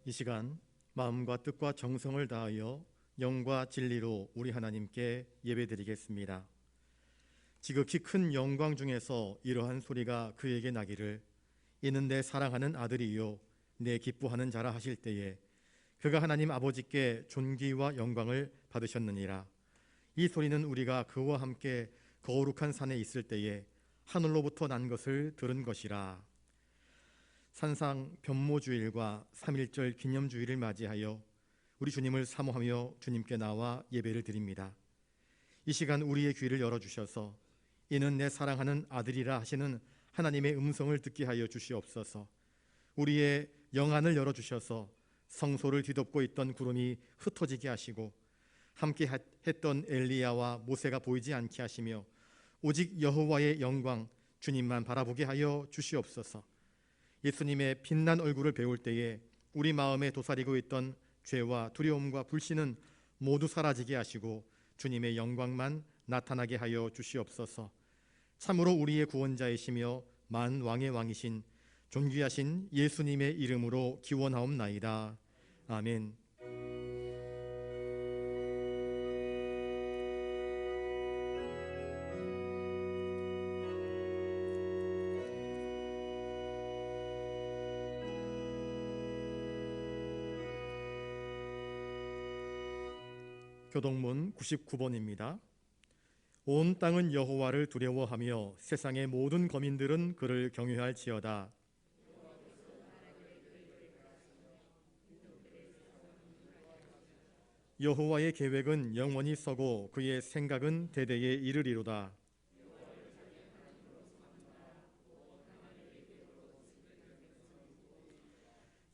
이 시간 마음과 뜻과 정성을 다하여 영과 진리로 우리 하나님께 예배드리겠습니다. 지극히 큰 영광 중에서 이러한 소리가 그에게 나기를, 이는 내 사랑하는 아들이요 내 기뻐하는 자라 하실 때에 그가 하나님 아버지께 존귀와 영광을 받으셨느니라. 이 소리는 우리가 그와 함께 거룩한 산에 있을 때에 하늘로부터 난 것을 들은 것이라. 산상 변모주일과 3.1절 기념주일을 맞이하여 우리 주님을 사모하며 주님께 나와 예배를 드립니다. 이 시간 우리의 귀를 열어주셔서 이는 내 사랑하는 아들이라 하시는 하나님의 음성을 듣게 하여 주시옵소서. 우리의 영안을 열어주셔서 성소를 뒤덮고 있던 구름이 흩어지게 하시고 함께 했던 엘리야와 모세가 보이지 않게 하시며 오직 여호와의 영광 주님만 바라보게 하여 주시옵소서. 예수님의 빛난 얼굴을 배울 때에 우리 마음에 도사리고 있던 죄와 두려움과 불신은 모두 사라지게 하시고 주님의 영광만 나타나게 하여 주시옵소서. 참으로 우리의 구원자이시며 만왕의 왕이신 존귀하신 예수님의 이름으로 기원하옵나이다. 아멘. 교동문 99번입니다. 온 땅은 여호와를 두려워하며 세상의 모든 거민들은 그를 경외할지어다. 여호와의 계획은 영원히 서고 그의 생각은 대대에 이르리로다.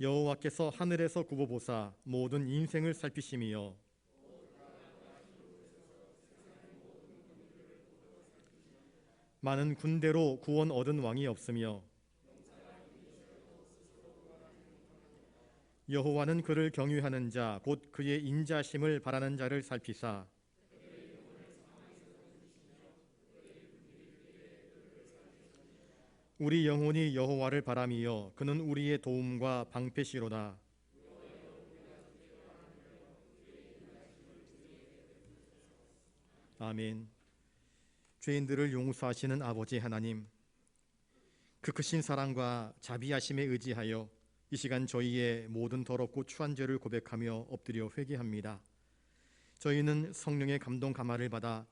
여호와께서 하늘에서 굽어보사 모든 인생을 살피심이여 많은 군대로 구원 얻은 왕이 없으며 여호와는 그를 경유하는 자 곧 그의 인자심을 바라는 자를 살피사 우리 영혼이 여호와를 바라미여 그는 우리의 도움과 방패시로다. 아멘. 죄인들을 용서하시는 아버지 하나님, 그 크신 사랑과 자비하심에 의지하여 이 시간 저희의 모든 더럽고 추한 죄를 고백하며 엎드려 회개합니다. 저희는 성령의 감동 감화를 받아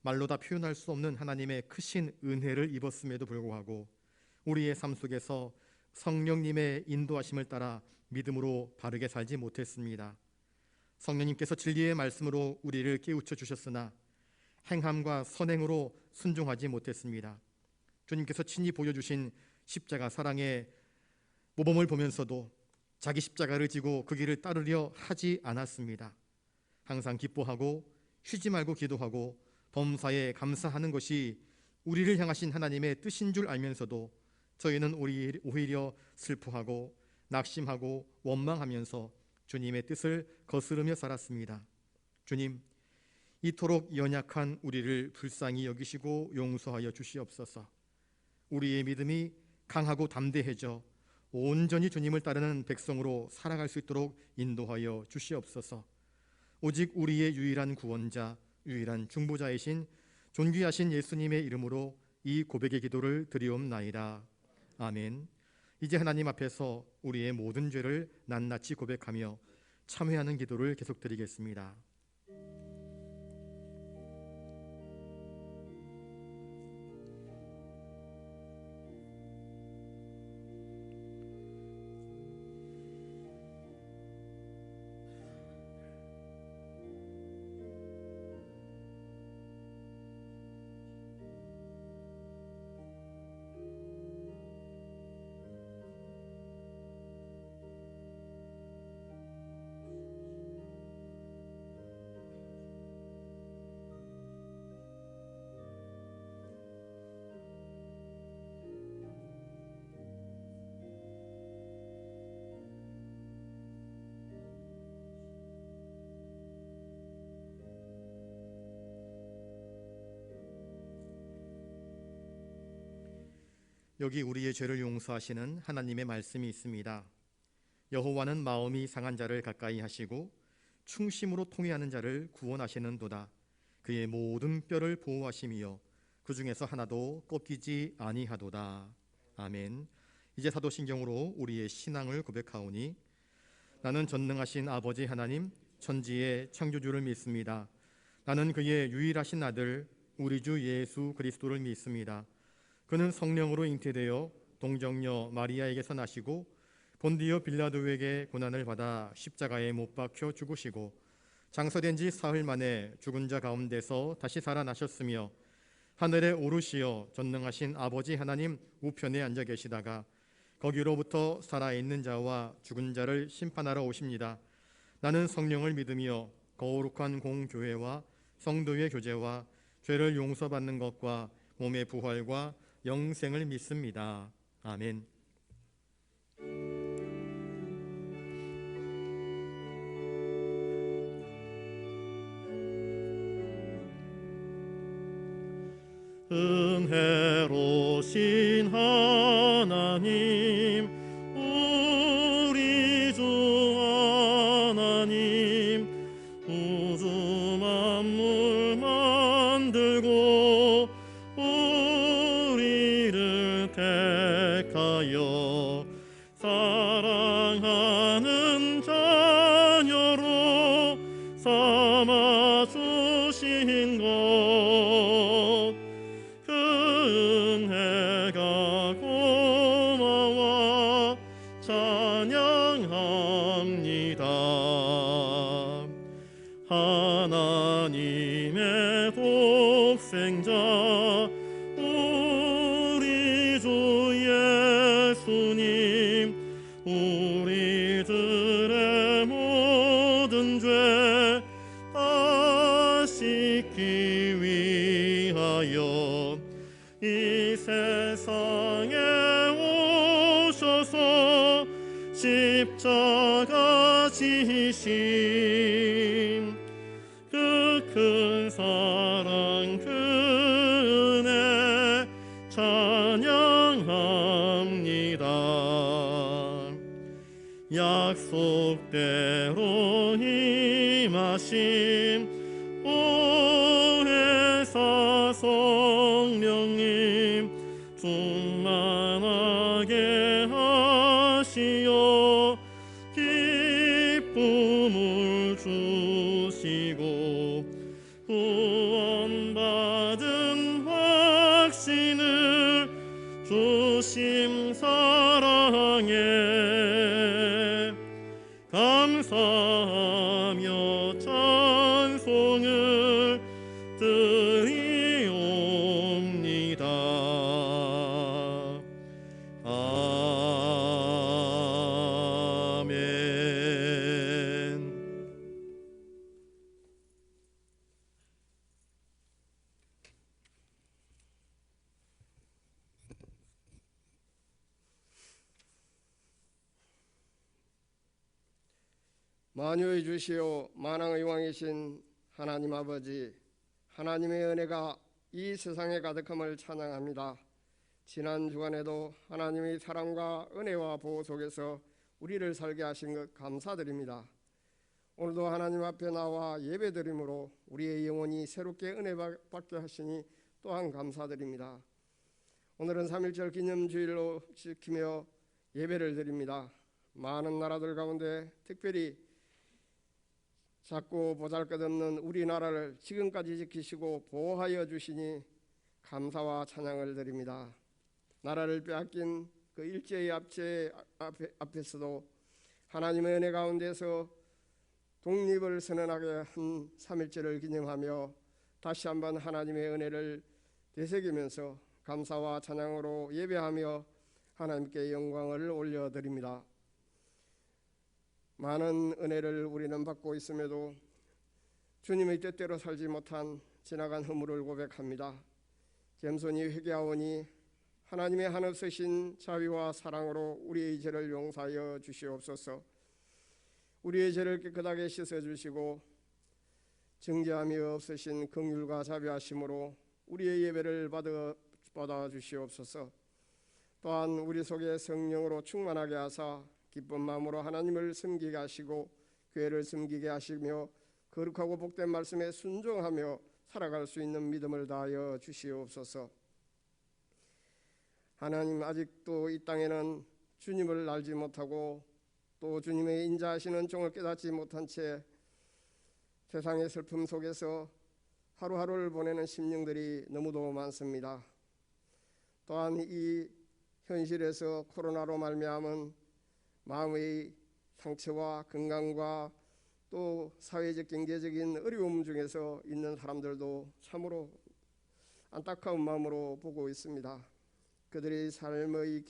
말로 다 표현할 수 없는 하나님의 크신 은혜를 입었음에도 불구하고 우리의 삶 속에서 성령님의 인도하심을 따라 믿음으로 바르게 살지 못했습니다. 성령님께서 진리의 말씀으로 우리를 깨우쳐 주셨으나 행함과 선행으로 순종하지 못했습니다. 주님께서 친히 보여주신 십자가 사랑의 모범을 보면서도 자기 십자가를 지고 그 길을 따르려 하지 않았습니다. 항상 기뻐하고 쉬지 말고 기도하고 범사에 감사하는 것이 우리를 향하신 하나님의 뜻인 줄 알면서도 저희는 오히려 슬퍼하고 낙심하고 원망하면서 주님의 뜻을 거스르며 살았습니다. 주님, 이토록 연약한 우리를 불쌍히 여기시고 용서하여 주시옵소서. 우리의 믿음이 강하고 담대해져 온전히 주님을 따르는 백성으로 살아갈 수 있도록 인도하여 주시옵소서. 오직 우리의 유일한 구원자, 유일한 중보자이신 존귀하신 예수님의 이름으로 이 고백의 기도를 드리옵나이다. 아멘. 이제 하나님 앞에서 우리의 모든 죄를 낱낱이 고백하며 참회하는 기도를 계속 드리겠습니다. 여기 우리의 죄를 용서하시는 하나님의 말씀이 있습니다. 여호와는 마음이 상한 자를 가까이 하시고 충심으로 통회하는 자를 구원하시는도다. 그의 모든 뼈를 보호하심이여 그 중에서 하나도 꺾이지 아니하도다. 아멘. 이제 사도신경으로 우리의 신앙을 고백하오니 나는 전능하신 아버지 하나님 천지의 창조주를 믿습니다. 나는 그의 유일하신 아들 우리 주 예수 그리스도를 믿습니다. 그는 성령으로 잉태되어 동정녀 마리아에게서 나시고 본디오 빌라도에게 고난을 받아 십자가에 못 박혀 죽으시고 장사된 지 사흘 만에 죽은 자 가운데서 다시 살아나셨으며 하늘에 오르시어 전능하신 아버지 하나님 우편에 앉아 계시다가 거기로부터 살아있는 자와 죽은 자를 심판하러 오십니다. 나는 성령을 믿으며 거룩한 공교회와 성도의 교제와 죄를 용서받는 것과 몸의 부활과 영생을 믿습니다. 아멘. 은혜로우신 하나님 우리 주 하나님 우주 만물 만들고 우리를 택하여 사랑하는 자녀로 삼아 주신 것 그 은혜가 고마워 찬양합니다. 하나님의 독생자 우리 주 예수님 우리들의 모든 죄 다 씻기 위하여 이 세상에 오셔서 십자가 지신 그 큰 사랑 그 은혜 찬양합니다. 약속대로 임하심 오해사 성령님 충만하게 하시어 기쁨을 주시고 구원받은 확신을 주심 사랑에 감사하며 찬송을 드리옵니다. 아멘. 만유의 주시오 만왕의 왕이신 하나님 아버지, 하나님의 은혜가 이 세상에 가득함을 찬양합니다. 지난 주간에도 하나님의 사랑과 은혜와 보호 속에서 우리를 살게 하신 것 감사드립니다. 오늘도 하나님 앞에 나와 예배드림으로 우리의 영혼이 새롭게 은혜 받게 하시니 또한 감사드립니다. 오늘은 3.1절 기념주일로 지키며 예배를 드립니다. 많은 나라들 가운데 특별히 작고 보잘것없는 우리나라를 지금까지 지키시고 보호하여 주시니 감사와 찬양을 드립니다. 나라를 빼앗긴 그 일제의 압제 앞에서도 하나님의 은혜 가운데서 독립을 선언하게 한 3.1절을 기념하며 다시 한번 하나님의 은혜를 되새기면서 감사와 찬양으로 예배하며 하나님께 영광을 올려드립니다. 많은 은혜를 우리는 받고 있음에도 주님의 뜻대로 살지 못한 지나간 허물을 고백합니다. 겸손히 회개하오니 하나님의 한없으신 자비와 사랑으로 우리의 죄를 용서하여 주시옵소서. 우리의 죄를 깨끗하게 씻어주시고 정죄함이 없으신 긍휼과 자비하심으로 우리의 예배를 받아 주시옵소서. 또한 우리 속에 성령으로 충만하게 하사 기쁜 마음으로 하나님을 섬기게 하시고 교회를 섬기게 하시며 거룩하고 복된 말씀에 순종하며 살아갈 수 있는 믿음을 다하여 주시옵소서. 하나님, 아직도 이 땅에는 주님을 알지 못하고 또 주님의 인자하시는 종을 깨닫지 못한 채 세상의 슬픔 속에서 하루하루를 보내는 심령들이 너무도 많습니다. 또한 이 현실에서 코로나로 말미암은 마음의 상처와 건강과 또 사회적 경제적인 어려움 중에서 있는 사람들도 참으로 안타까운 마음으로 보고 있습니다. 그들의 삶이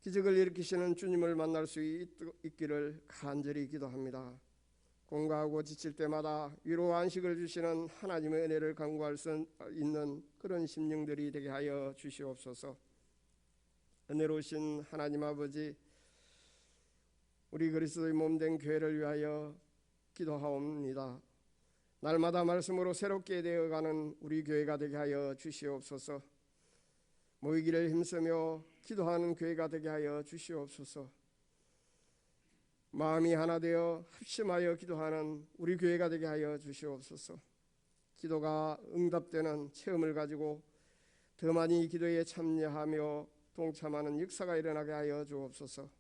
기적을 일으키시는 주님을 만날 수 있기를 간절히 기도합니다. 공고하고 지칠 때마다 위로와 안식을 주시는 하나님의 은혜를 간구할 수 있는 그런 심령들이 되게 하여 주시옵소서. 은혜로우신 하나님 아버지, 우리 그리스도의 몸된 교회를 위하여 기도하옵니다. 날마다 말씀으로 새롭게 되어가는 우리 교회가 되게 하여 주시옵소서. 모이기를 힘쓰며 기도하는 교회가 되게 하여 주시옵소서. 마음이 하나 되어 합심하여 기도하는 우리 교회가 되게 하여 주시옵소서. 기도가 응답되는 체험을 가지고 더 많이 기도에 참여하며 동참하는 역사가 일어나게 하여 주옵소서.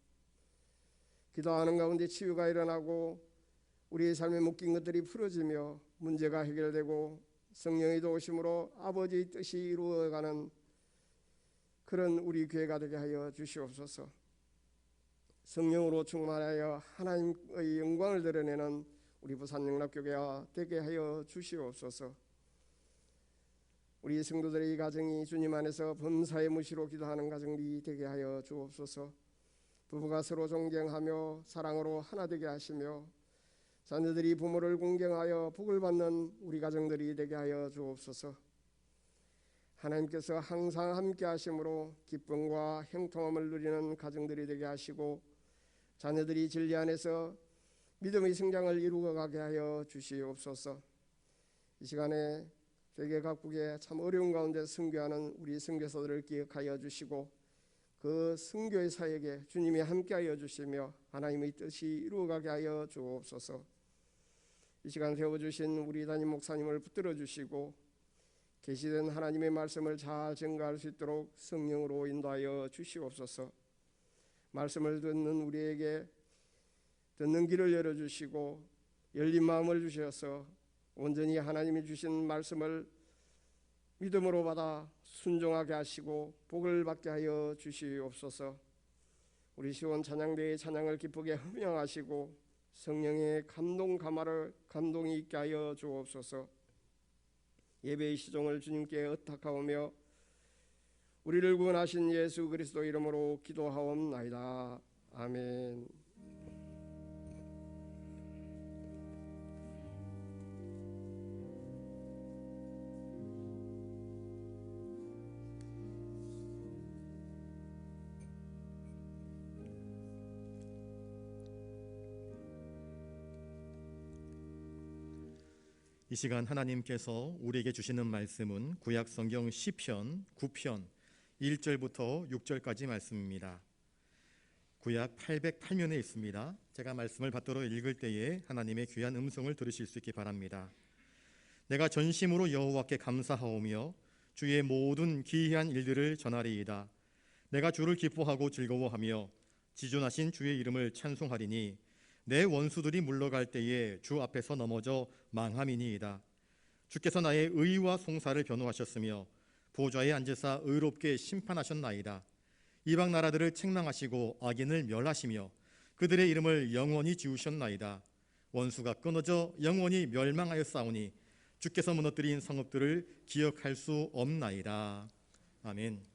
기도하는 가운데 치유가 일어나고 우리의 삶에 묶인 것들이 풀어지며 문제가 해결되고 성령의 도우심으로 아버지의 뜻이 이루어가는 그런 우리 교회가 되게 하여 주시옵소서. 성령으로 충만하여 하나님의 영광을 드러내는 우리 부산영락교회가 되게 하여 주시옵소서. 우리 성도들의 가정이 주님 안에서 범사의 무시로 기도하는 가정이 되게 하여 주옵소서. 부부가 서로 존경하며 사랑으로 하나 되게 하시며 자녀들이 부모를 공경하여 복을 받는 우리 가정들이 되게 하여 주옵소서. 하나님께서 항상 함께 하심으로 기쁨과 형통함을 누리는 가정들이 되게 하시고 자녀들이 진리 안에서 믿음의 성장을 이루어가게 하여 주시옵소서. 이 시간에 세계 각국에 참 어려운 가운데 선교하는 우리 선교사들을 기억하여 주시고 그 선교의 사역에 주님이 함께하여 주시며 하나님의 뜻이 이루어가게 하여 주옵소서. 이 시간 세워주신 우리 담임 목사님을 붙들어 주시고 계시된 하나님의 말씀을 잘 증거할 수 있도록 성령으로 인도하여 주시옵소서. 말씀을 듣는 우리에게 듣는 길을 열어주시고 열린 마음을 주셔서 온전히 하나님이 주신 말씀을 믿음으로 받아 순종하게 하시고 복을 받게 하여 주시옵소서. 우리 시원 찬양대의 찬양을 기쁘게 흠양하시고 성령의 감동이 있게 하여 주옵소서. 예배의 시종을 주님께 의탁하오며 우리를 구원하신 예수 그리스도 이름으로 기도하옵나이다. 아멘. 이 시간 하나님께서 우리에게 주시는 말씀은 구약 성경 시편 9편 1절부터 6절까지 말씀입니다. 구약 808면에 있습니다. 제가 말씀을 받들어 읽을 때에 하나님의 귀한 음성을 들으실 수 있기 바랍니다. 내가 전심으로 여호와께 감사하오며 주의 모든 기이한 일들을 전하리이다. 내가 주를 기뻐하고 즐거워하며 지존하신 주의 이름을 찬송하리니 내 원수들이 물러갈 때에 주 앞에서 넘어져 망함이니이다. 주께서 나의 의와 송사를 변호하셨으며 보좌에 앉으사 의롭게 심판하셨나이다. 이방 나라들을 책망하시고 악인을 멸하시며 그들의 이름을 영원히 지우셨나이다. 원수가 끊어져 영원히 멸망하였사오니 주께서 무너뜨린 성읍들을 기억할 수 없나이다. 아멘.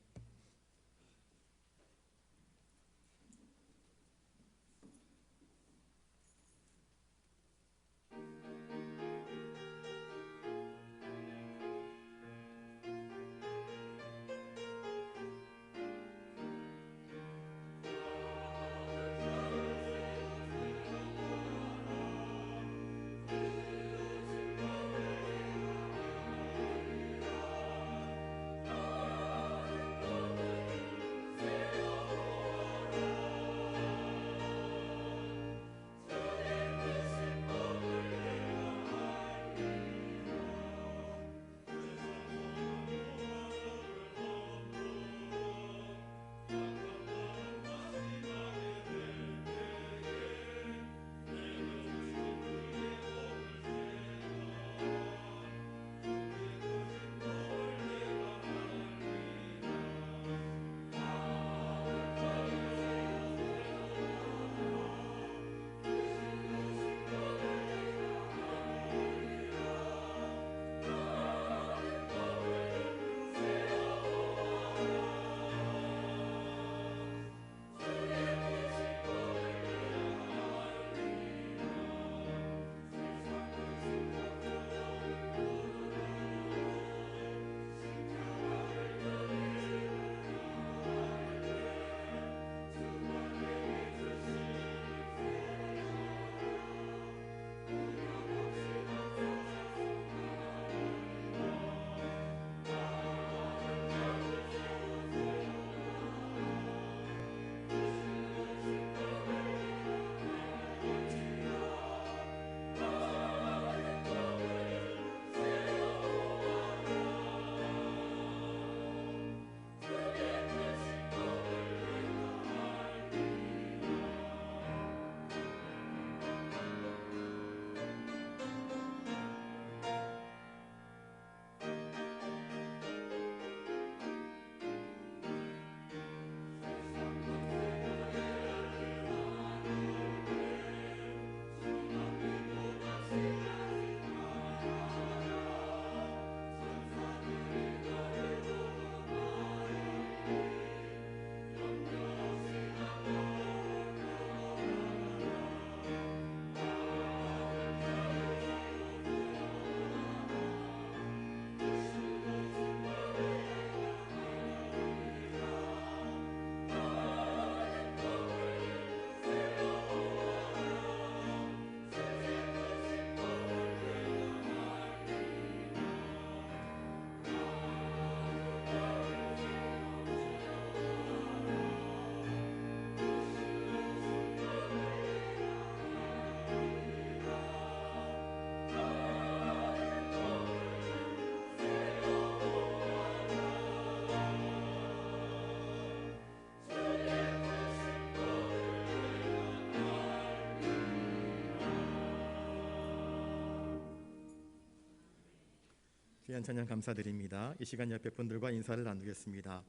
귀한 찬양 감사드립니다. 이 시간 옆에 분들과 인사를 나누겠습니다.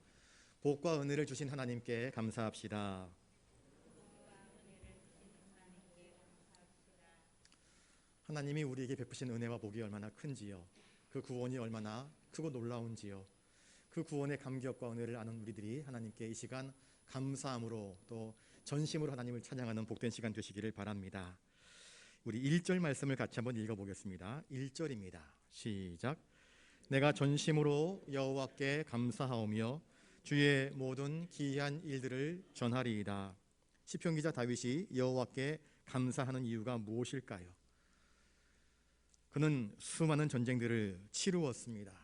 복과 은혜를 주신 하나님께 감사합시다. 하나님이 우리에게 베푸신 은혜와 복이 얼마나 큰지요. 그 구원이 얼마나 크고 놀라운지요. 그 구원의 감격과 은혜를 아는 우리들이 하나님께 이 시간 감사함으로 또 전심으로 하나님을 찬양하는 복된 시간 되시기를 바랍니다. 우리 1절 말씀을 같이 한번 읽어보겠습니다. 1절입니다. 시작. 내가 전심으로 여호와께 감사하오며 주의 모든 기이한 일들을 전하리이다. 시편 기자 다윗이 여호와께 감사하는 이유가 무엇일까요? 그는 수많은 전쟁들을 치루었습니다.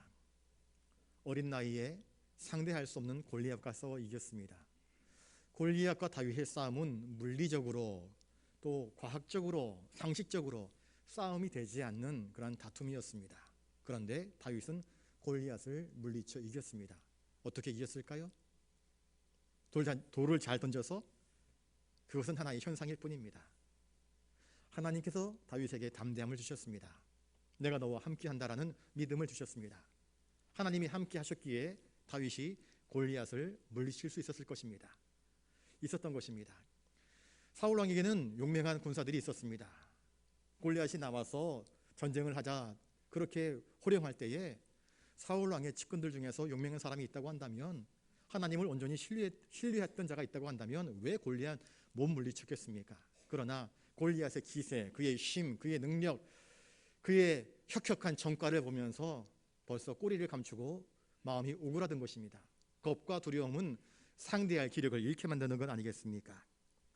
어린 나이에 상대할 수 없는 골리앗과 싸워 이겼습니다. 골리앗과 다윗의 싸움은 물리적으로 또 과학적으로 상식적으로 싸움이 되지 않는 그런 다툼이었습니다. 그런데 다윗은 골리앗을 물리쳐 이겼습니다. 어떻게 이겼을까요? 돌을 잘 던져서? 그것은 하나의 현상일 뿐입니다. 하나님께서 다윗에게 담대함을 주셨습니다. 내가 너와 함께 한다라는 믿음을 주셨습니다. 하나님이 함께 하셨기에 다윗이 골리앗을 물리칠 수 있었던 것입니다. 사울 왕에게는 용맹한 군사들이 있었습니다. 골리앗이 나와서 전쟁을 하자 그렇게 호령할 때에 사울 왕의 측근들 중에서 용맹한 사람이 있다고 한다면, 하나님을 온전히 신뢰했던 자가 있다고 한다면 왜 골리앗 못 물리쳤겠습니까? 그러나 골리앗의 기세, 그의 힘, 그의 능력, 그의 혁혁한 전과를 보면서 벌써 꼬리를 감추고 마음이 오그라든 것입니다. 겁과 두려움은 상대할 기력을 잃게 만드는 건 아니겠습니까?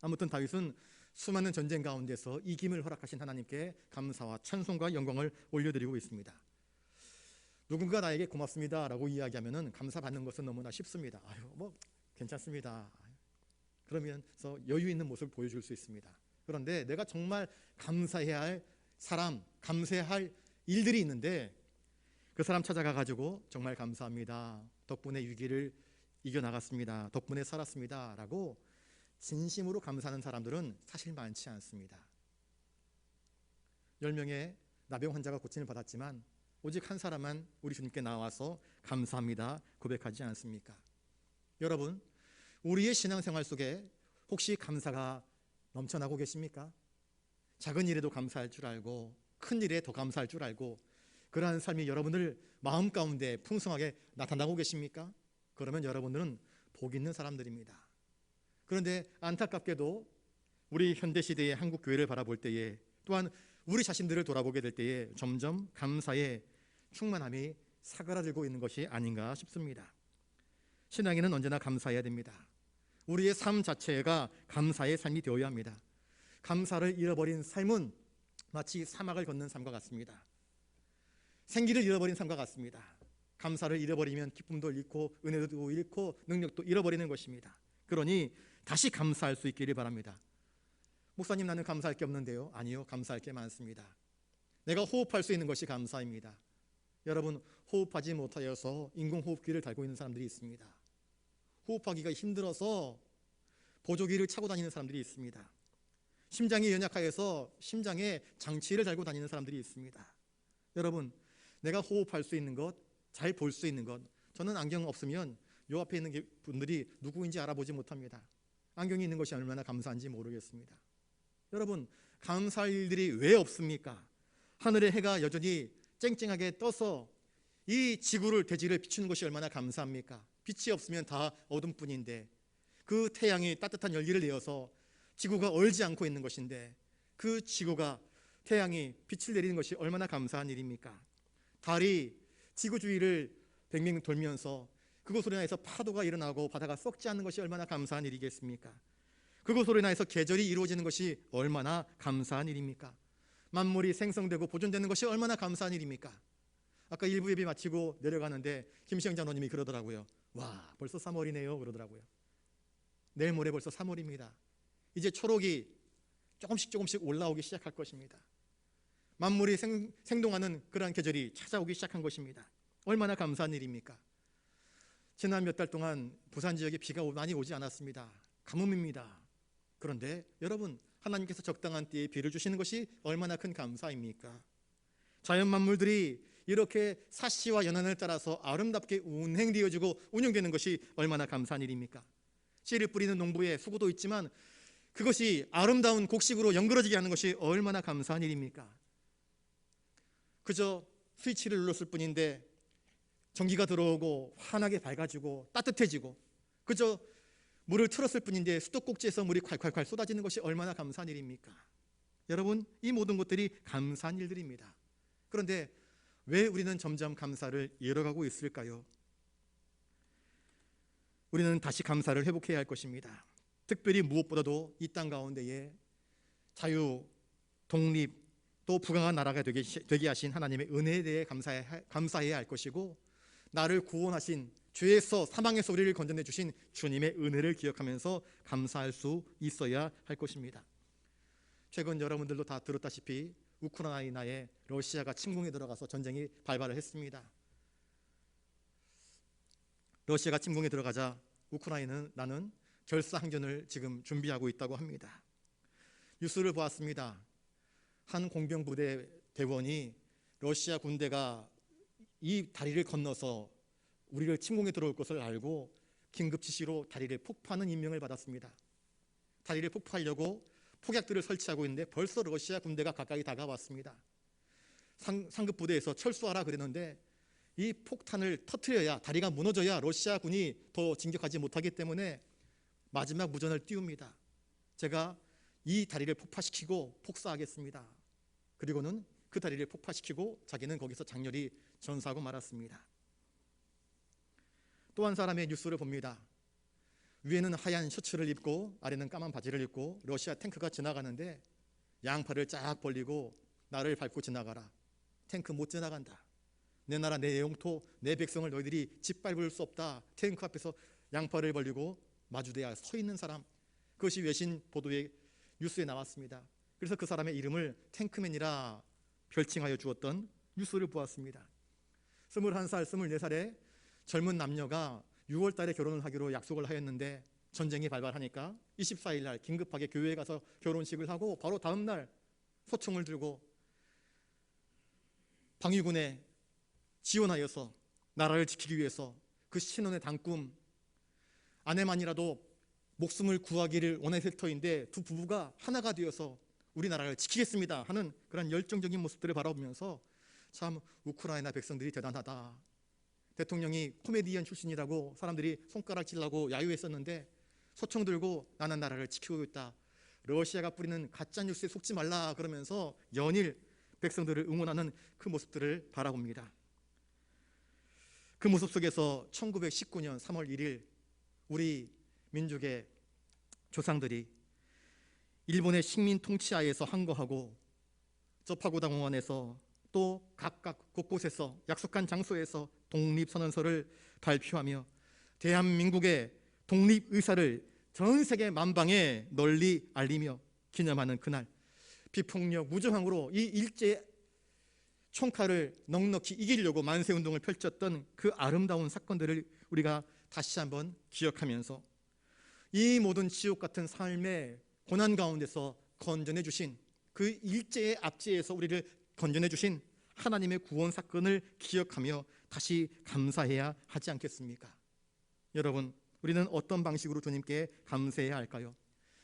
아무튼 다윗은 수많은 전쟁 가운데서 이김을 허락하신 하나님께 감사와 찬송과 영광을 올려드리고 있습니다. 누군가 나에게 고맙습니다 라고 이야기하면 감사받는 것은 너무나 쉽습니다. 괜찮습니다. 그러면서 여유 있는 모습을 보여줄 수 있습니다. 그런데 내가 정말 감사해야 할 사람, 감사할 일들이 있는데 그 사람 찾아가 가지고 정말 감사합니다, 덕분에 위기를 이겨나갔습니다, 덕분에 살았습니다 라고 진심으로 감사하는 사람들은 사실 많지 않습니다. 10명의 나병 환자가 고침을 받았지만 오직 한 사람만 우리 주님께 나와서 감사합니다 고백하지 않습니까? 여러분, 우리의 신앙생활 속에 혹시 감사가 넘쳐나고 계십니까? 작은 일에도 감사할 줄 알고 큰 일에 더 감사할 줄 알고 그러한 삶이 여러분들 마음 가운데 풍성하게 나타나고 계십니까? 그러면 여러분들은 복 있는 사람들입니다. 그런데 안타깝게도 우리 현대시대의 한국교회를 바라볼 때에, 또한 우리 자신들을 돌아보게 될 때에 점점 감사의 충만함이 사그라들고 있는 것이 아닌가 싶습니다. 신앙인은 언제나 감사해야 됩니다. 우리의 삶 자체가 감사의 삶이 되어야 합니다. 감사를 잃어버린 삶은 마치 사막을 걷는 삶과 같습니다. 생기를 잃어버린 삶과 같습니다. 감사를 잃어버리면 기쁨도 잃고 은혜도 잃고 능력도 잃어버리는 것입니다. 그러니 다시 감사할 수 있기를 바랍니다. 목사님, 나는 감사할 게 없는데요. 아니요, 감사할 게 많습니다. 내가 호흡할 수 있는 것이 감사입니다. 여러분, 호흡하지 못하여서 인공호흡기를 달고 있는 사람들이 있습니다. 호흡하기가 힘들어서 보조기를 차고 다니는 사람들이 있습니다. 심장이 연약하여서 심장에 장치를 달고 다니는 사람들이 있습니다. 여러분, 내가 호흡할 수 있는 것, 잘 볼 수 있는 것, 저는 안경 없으면 요 앞에 있는 분들이 누구인지 알아보지 못합니다. 안경이 있는 것이 얼마나 감사한지 모르겠습니다. 여러분, 감사할 일들이 왜 없습니까? 하늘의 해가 여전히 쨍쨍하게 떠서 이 지구를, 대지를 비추는 것이 얼마나 감사합니까? 빛이 없으면 다 어둠뿐인데 그 태양이 따뜻한 열기를 내어서 지구가 얼지 않고 있는 것인데 그 지구가, 태양이 빛을 내리는 것이 얼마나 감사한 일입니까? 달이 지구 주위를 뱅뱅 돌면서 그것으로 인해서 파도가 일어나고 바다가 썩지 않는 것이 얼마나 감사한 일이겠습니까? 그것으로 인해서 계절이 이루어지는 것이 얼마나 감사한 일입니까? 만물이 생성되고 보존되는 것이 얼마나 감사한 일입니까? 아까 일부 예배 마치고 내려가는데 김시영 장로님이 그러더라고요. 와, 벌써 3월이네요 그러더라고요. 내일 모레 벌써 3월입니다. 이제 초록이 조금씩 올라오기 시작할 것입니다. 만물이 생동하는 그러한 계절이 찾아오기 시작한 것입니다. 얼마나 감사한 일입니까? 지난 몇 달 동안 부산 지역에 비가 많이 오지 않았습니다. 가뭄입니다. 그런데 여러분, 하나님께서 적당한 때에 비를 주시는 것이 얼마나 큰 감사입니까? 자연 만물들이 이렇게 사시와 연한을 따라서 아름답게 운행되어지고 운영되는 것이 얼마나 감사한 일입니까? 씨를 뿌리는 농부의 수고도 있지만 그것이 아름다운 곡식으로 연그러지게 하는 것이 얼마나 감사한 일입니까? 그저 스위치를 눌렀을 뿐인데 전기가 들어오고 환하게 밝아지고 따뜻해지고, 그저 물을 틀었을 뿐인데 수도꼭지에서 물이 콸콸콸 쏟아지는 것이 얼마나 감사한 일입니까? 여러분, 이 모든 것들이 감사한 일들입니다. 그런데 왜 우리는 점점 감사를 잃어가고 있을까요? 우리는 다시 감사를 회복해야 할 것입니다. 특별히 무엇보다도 이 땅 가운데에 자유, 독립, 또 부강한 나라가 되게 하신 하나님의 은혜에 대해 감사해야 할 것이고, 나를 구원하신, 죄에서 사망에서 우리를 건져내 주신 주님의 은혜를 기억하면서 감사할 수 있어야 할 것입니다. 최근 여러분들도 다 들었다시피 우크라이나에 러시아가 침공에 들어가서 전쟁이 발발을 했습니다. 러시아가 침공에 들어가자 우크라이나는 결사항전을 지금 준비하고 있다고 합니다. 뉴스를 보았습니다. 한 공병부대 대원이 러시아 군대가 이 다리를 건너서 우리를 침공에 들어올 것을 알고 긴급 지시로 다리를 폭파하는 임명을 받았습니다. 다리를 폭파하려고 폭약들을 설치하고 있는데 벌써 러시아 군대가 가까이 다가왔습니다. 상급 부대에서 철수하라 그랬는데 이 폭탄을 터뜨려야, 다리가 무너져야 러시아 군이 더 진격하지 못하기 때문에 마지막 무전을 띄웁니다. 제가 이 다리를 폭파시키고 폭사하겠습니다. 그리고는 그 다리를 폭파시키고 자기는 거기서 장렬히 전사하고 말았습니다. 또 한 사람의 뉴스를 봅니다. 위에는 하얀 셔츠를 입고 아래는 까만 바지를 입고 러시아 탱크가 지나가는데 양팔을 쫙 벌리고 나를 밟고 지나가라. 탱크 못 지나간다. 내 나라, 내 영토, 내 백성을 너희들이 짓밟을 수 없다. 탱크 앞에서 양팔을 벌리고 마주대야 서 있는 사람, 그것이 외신 보도의 뉴스에 나왔습니다. 그래서 그 사람의 이름을 탱크맨이라 별칭하여 주었던 뉴스를 보았습니다. 21살, 24살의 젊은 남녀가 6월 달에 결혼을 하기로 약속을 하였는데 전쟁이 발발하니까 24일 날 긴급하게 교회에 가서 결혼식을 하고 바로 다음 날 소총을 들고 방위군에 지원하여서 나라를 지키기 위해서 그 신혼의 단꿈, 아내만이라도 목숨을 구하기를 원했을 터인데 두 부부가 하나가 되어서 우리나라를 지키겠습니다 하는 그런 열정적인 모습들을 바라보면서 참 우크라이나 백성들이 대단하다. 대통령이 코미디언 출신이라고 사람들이 손가락질하고 야유했었는데 소총 들고 나는 나라를 지키고 있다. 러시아가 뿌리는 가짜뉴스에 속지 말라 그러면서 연일 백성들을 응원하는 그 모습들을 바라봅니다. 그 모습 속에서 1919년 3월 1일 우리 민족의 조상들이 일본의 식민 통치하에서 항거하고 저 파고다공원에서 또 각각 곳곳에서 약속한 장소에서 독립선언서를 발표하며 대한민국의 독립의사를 전 세계 만방에 널리 알리며 기념하는 그날, 비폭력 무저항으로 이 일제 총칼을 넉넉히 이기려고 만세운동을 펼쳤던 그 아름다운 사건들을 우리가 다시 한번 기억하면서 이 모든 지옥 같은 삶의 고난 가운데서 건져내 주신, 그 일제의 압제에서 우리를 건져내 주신 하나님의 구원 사건을 기억하며 다시 감사해야 하지 않겠습니까? 여러분, 우리는 어떤 방식으로 주님께 감사해야 할까요?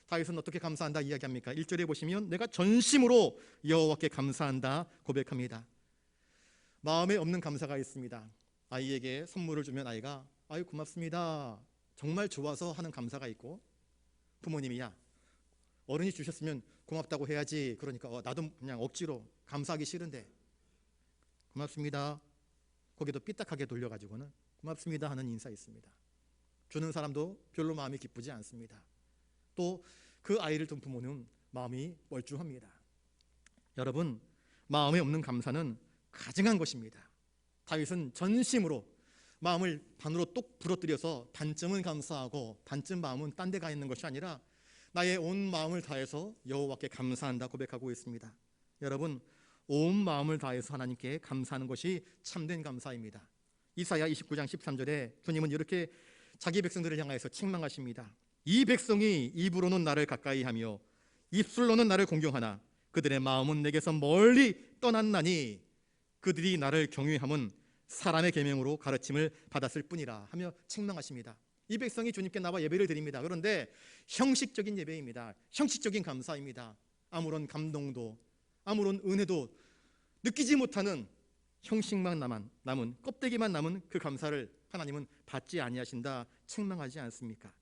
다윗은 어떻게 감사한다 이야기합니까? 1절에 보시면 내가 전심으로 여호와께 감사한다 고백합니다. 마음에 없는 감사가 있습니다. 아이에게 선물을 주면 아이가 아유 고맙습니다, 정말 좋아서 하는 감사가 있고, 부모님이 야 어른이 주셨으면 고맙다고 해야지, 그러니까 나도 그냥 억지로 감사하기 싫은데 고맙습니다, 거기도 삐딱하게 돌려가지고는 고맙습니다 하는 인사 있습니다. 주는 사람도 별로 마음이 기쁘지 않습니다. 또 그 아이를 둔 부모는 마음이 멀쩡합니다. 여러분, 마음에 없는 감사는 가증한 것입니다. 다윗은 전심으로 마음을 반으로 똑 부러뜨려서 반쯤은 감사하고 반쯤 마음은 딴 데 가 있는 것이 아니라 나의 온 마음을 다해서 여호와께 감사한다 고백하고 있습니다. 여러분, 온 마음을 다해서 하나님께 감사하는 것이 참된 감사입니다. 이사야 29장 13절에 주님은 이렇게 자기 백성들을 향하여서 책망하십니다. 이 백성이 입으로는 나를 가까이 하며 입술로는 나를 공경하나 그들의 마음은 내게서 멀리 떠났나니 그들이 나를 경유함은 사람의 계명으로 가르침을 받았을 뿐이라 하며 책망하십니다. 이 백성이 주님께 나와 예배를 드립니다. 그런데 형식적인 예배입니다. 형식적인 감사입니다. 아무런 감동도 아무런 은혜도 느끼지 못하는 형식만 남은 껍데기만 남은 그 감사를 하나님은 받지 아니하신다 책망하지 않습니까?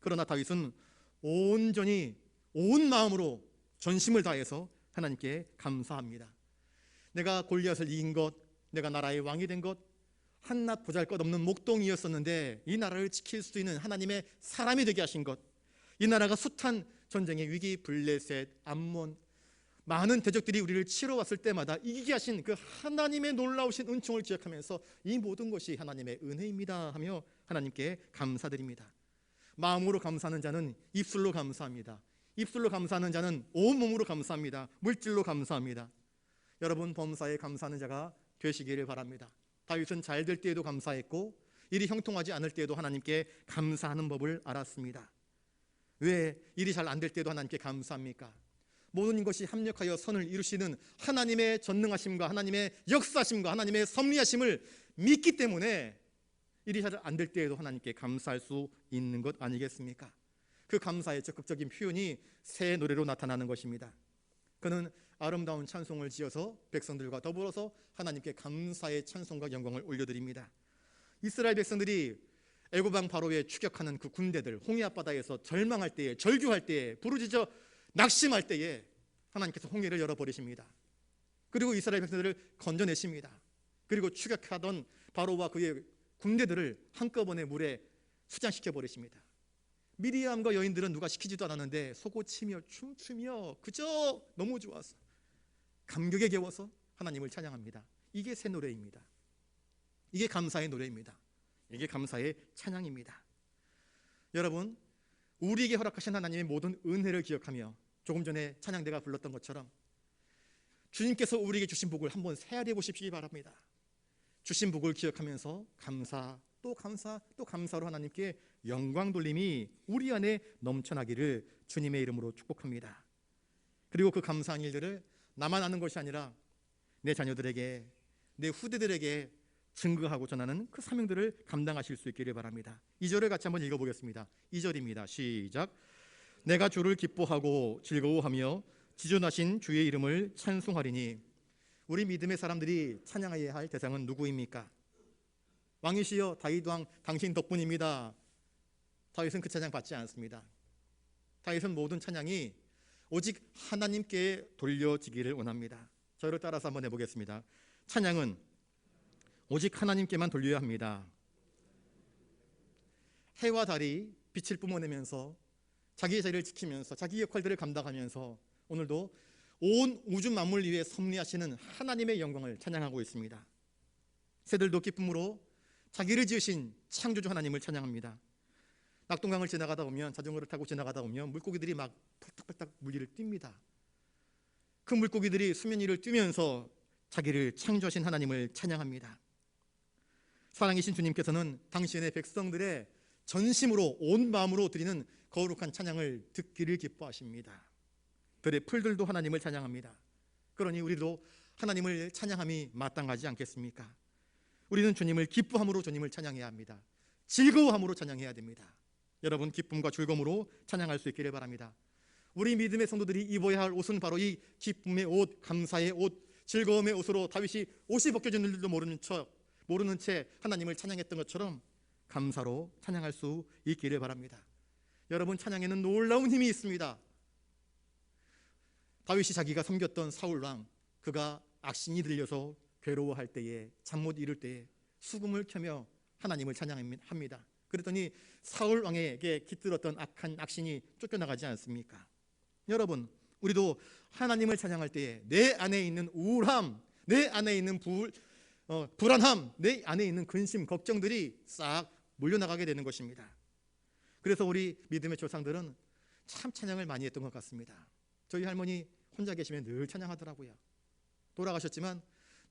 그러나 다윗은 온전히 온 마음으로 전심을 다해서 하나님께 감사합니다. 내가 골리앗을 이긴 것, 내가 나라의 왕이 된 것, 한낱 보잘것없는 목동이었었는데 이 나라를 지킬 수 있는 하나님의 사람이 되게 하신 것, 이 나라가 숱한 전쟁의 위기, 블레셋, 암몬, 많은 대적들이 우리를 치러 왔을 때마다 이기게 하신 그 하나님의 놀라우신 은총을 기억하면서 이 모든 것이 하나님의 은혜입니다 하며 하나님께 감사드립니다. 마음으로 감사하는 자는 입술로 감사합니다. 입술로 감사하는 자는 온몸으로 감사합니다. 물질로 감사합니다. 여러분, 범사에 감사하는 자가 되시기를 바랍니다. 다윗은 잘 될 때에도 감사했고 일이 형통하지 않을 때에도 하나님께 감사하는 법을 알았습니다. 왜 일이 잘 안 될 때도 하나님께 감사합니까? 모든 것이 합력하여 선을 이루시는 하나님의 전능하심과 하나님의 역사하심과 하나님의 섭리하심을 믿기 때문에 일이 잘 안 될 때에도 하나님께 감사할 수 있는 것 아니겠습니까? 그 감사의 적극적인 표현이 새 노래로 나타나는 것입니다. 그는 아름다운 찬송을 지어서 백성들과 더불어서 하나님께 감사의 찬송과 영광을 올려드립니다. 이스라엘 백성들이 애굽 왕 바로에 추격하는 그 군대들, 홍해 앞바다에서 절망할 때에, 절규할 때에, 부르짖어 낙심할 때에 하나님께서 홍해를 열어버리십니다. 그리고 이스라엘 백성들을 건져내십니다. 그리고 추격하던 바로와 그의 군대들을 한꺼번에 물에 수장시켜 버리십니다. 미리암과 여인들은 누가 시키지도 않았는데 속옷치며 춤추며 그저 너무 좋아서 감격에 겨워서 하나님을 찬양합니다. 이게 새 노래입니다. 이게 감사의 노래입니다. 이게 감사의 찬양입니다. 여러분, 우리에게 허락하신 하나님의 모든 은혜를 기억하며 조금 전에 찬양대가 불렀던 것처럼 주님께서 우리에게 주신 복을 한번 헤아려 보십시기 바랍니다. 주신 복을 기억하면서 감사 또 감사 또 감사로 하나님께 영광 돌림이 우리 안에 넘쳐나기를 주님의 이름으로 축복합니다. 그리고 그 감사한 일들을 나만 아는 것이 아니라 내 자녀들에게, 내 후대들에게 증거하고 전하는 그 사명들을 감당하실 수 있기를 바랍니다. 2절을 같이 한번 읽어보겠습니다. 2절입니다. 시작. 내가 주를 기뻐하고 즐거워하며 지존하신 주의 이름을 찬송하리니. 우리 믿음의 사람들이 찬양해야 할 대상은 누구입니까? 왕이시여 다윗 왕 당신 덕분입니다. 다윗은 그 찬양 받지 않습니다. 다윗은 모든 찬양이 오직 하나님께 돌려지기를 원합니다. 저를 따라서 한번 해보겠습니다. 찬양은 오직 하나님께만 돌려야 합니다. 해와 달이 빛을 뿜어내면서 자기의 자리를 지키면서 자기 역할들을 감당하면서 오늘도 온 우주 만물 위에 섭리하시는 하나님의 영광을 찬양하고 있습니다. 새들도 기쁨으로 자기를 지으신 창조주 하나님을 찬양합니다. 낙동강을 지나가다 보면, 자전거를 타고 지나가다 보면 물고기들이 막 펄딱펄딱 물 위를 뜁니다. 그 물고기들이 수면 위를 뛰면서 자기를 창조하신 하나님을 찬양합니다. 사랑이신 주님께서는 당신의 백성들의 전심으로 온 마음으로 드리는 거룩한 찬양을 듣기를 기뻐하십니다. 들의 풀들도 하나님을 찬양합니다. 그러니 우리도 하나님을 찬양함이 마땅하지 않겠습니까? 우리는 주님을 기뻐함으로 주님을 찬양해야 합니다. 즐거워함으로 찬양해야 됩니다. 여러분, 기쁨과 즐거움으로 찬양할 수 있기를 바랍니다. 우리 믿음의 성도들이 입어야 할 옷은 바로 이 기쁨의 옷, 감사의 옷, 즐거움의 옷으로 다윗이 옷이 벗겨진 줄도 모르는 채 하나님을 찬양했던 것처럼 감사로 찬양할 수 있기를 바랍니다. 여러분, 찬양에는 놀라운 힘이 있습니다. 다윗이 자기가 섬겼던 사울왕, 그가 악신이 들려서 괴로워할 때에, 잠 못 이룰 때에 수금을 켜며 하나님을 찬양합니다. 그랬더니 사울왕에게 깃들었던 악한 악신이 쫓겨나가지 않습니까? 여러분, 우리도 하나님을 찬양할 때에 내 안에 있는 우울함, 내 안에 있는 불안함, 내 안에 있는 근심, 걱정들이 싹 몰려나가게 되는 것입니다. 그래서 우리 믿음의 조상들은 참 찬양을 많이 했던 것 같습니다. 저희 할머니 혼자 계시면 늘 찬양하더라고요. 돌아가셨지만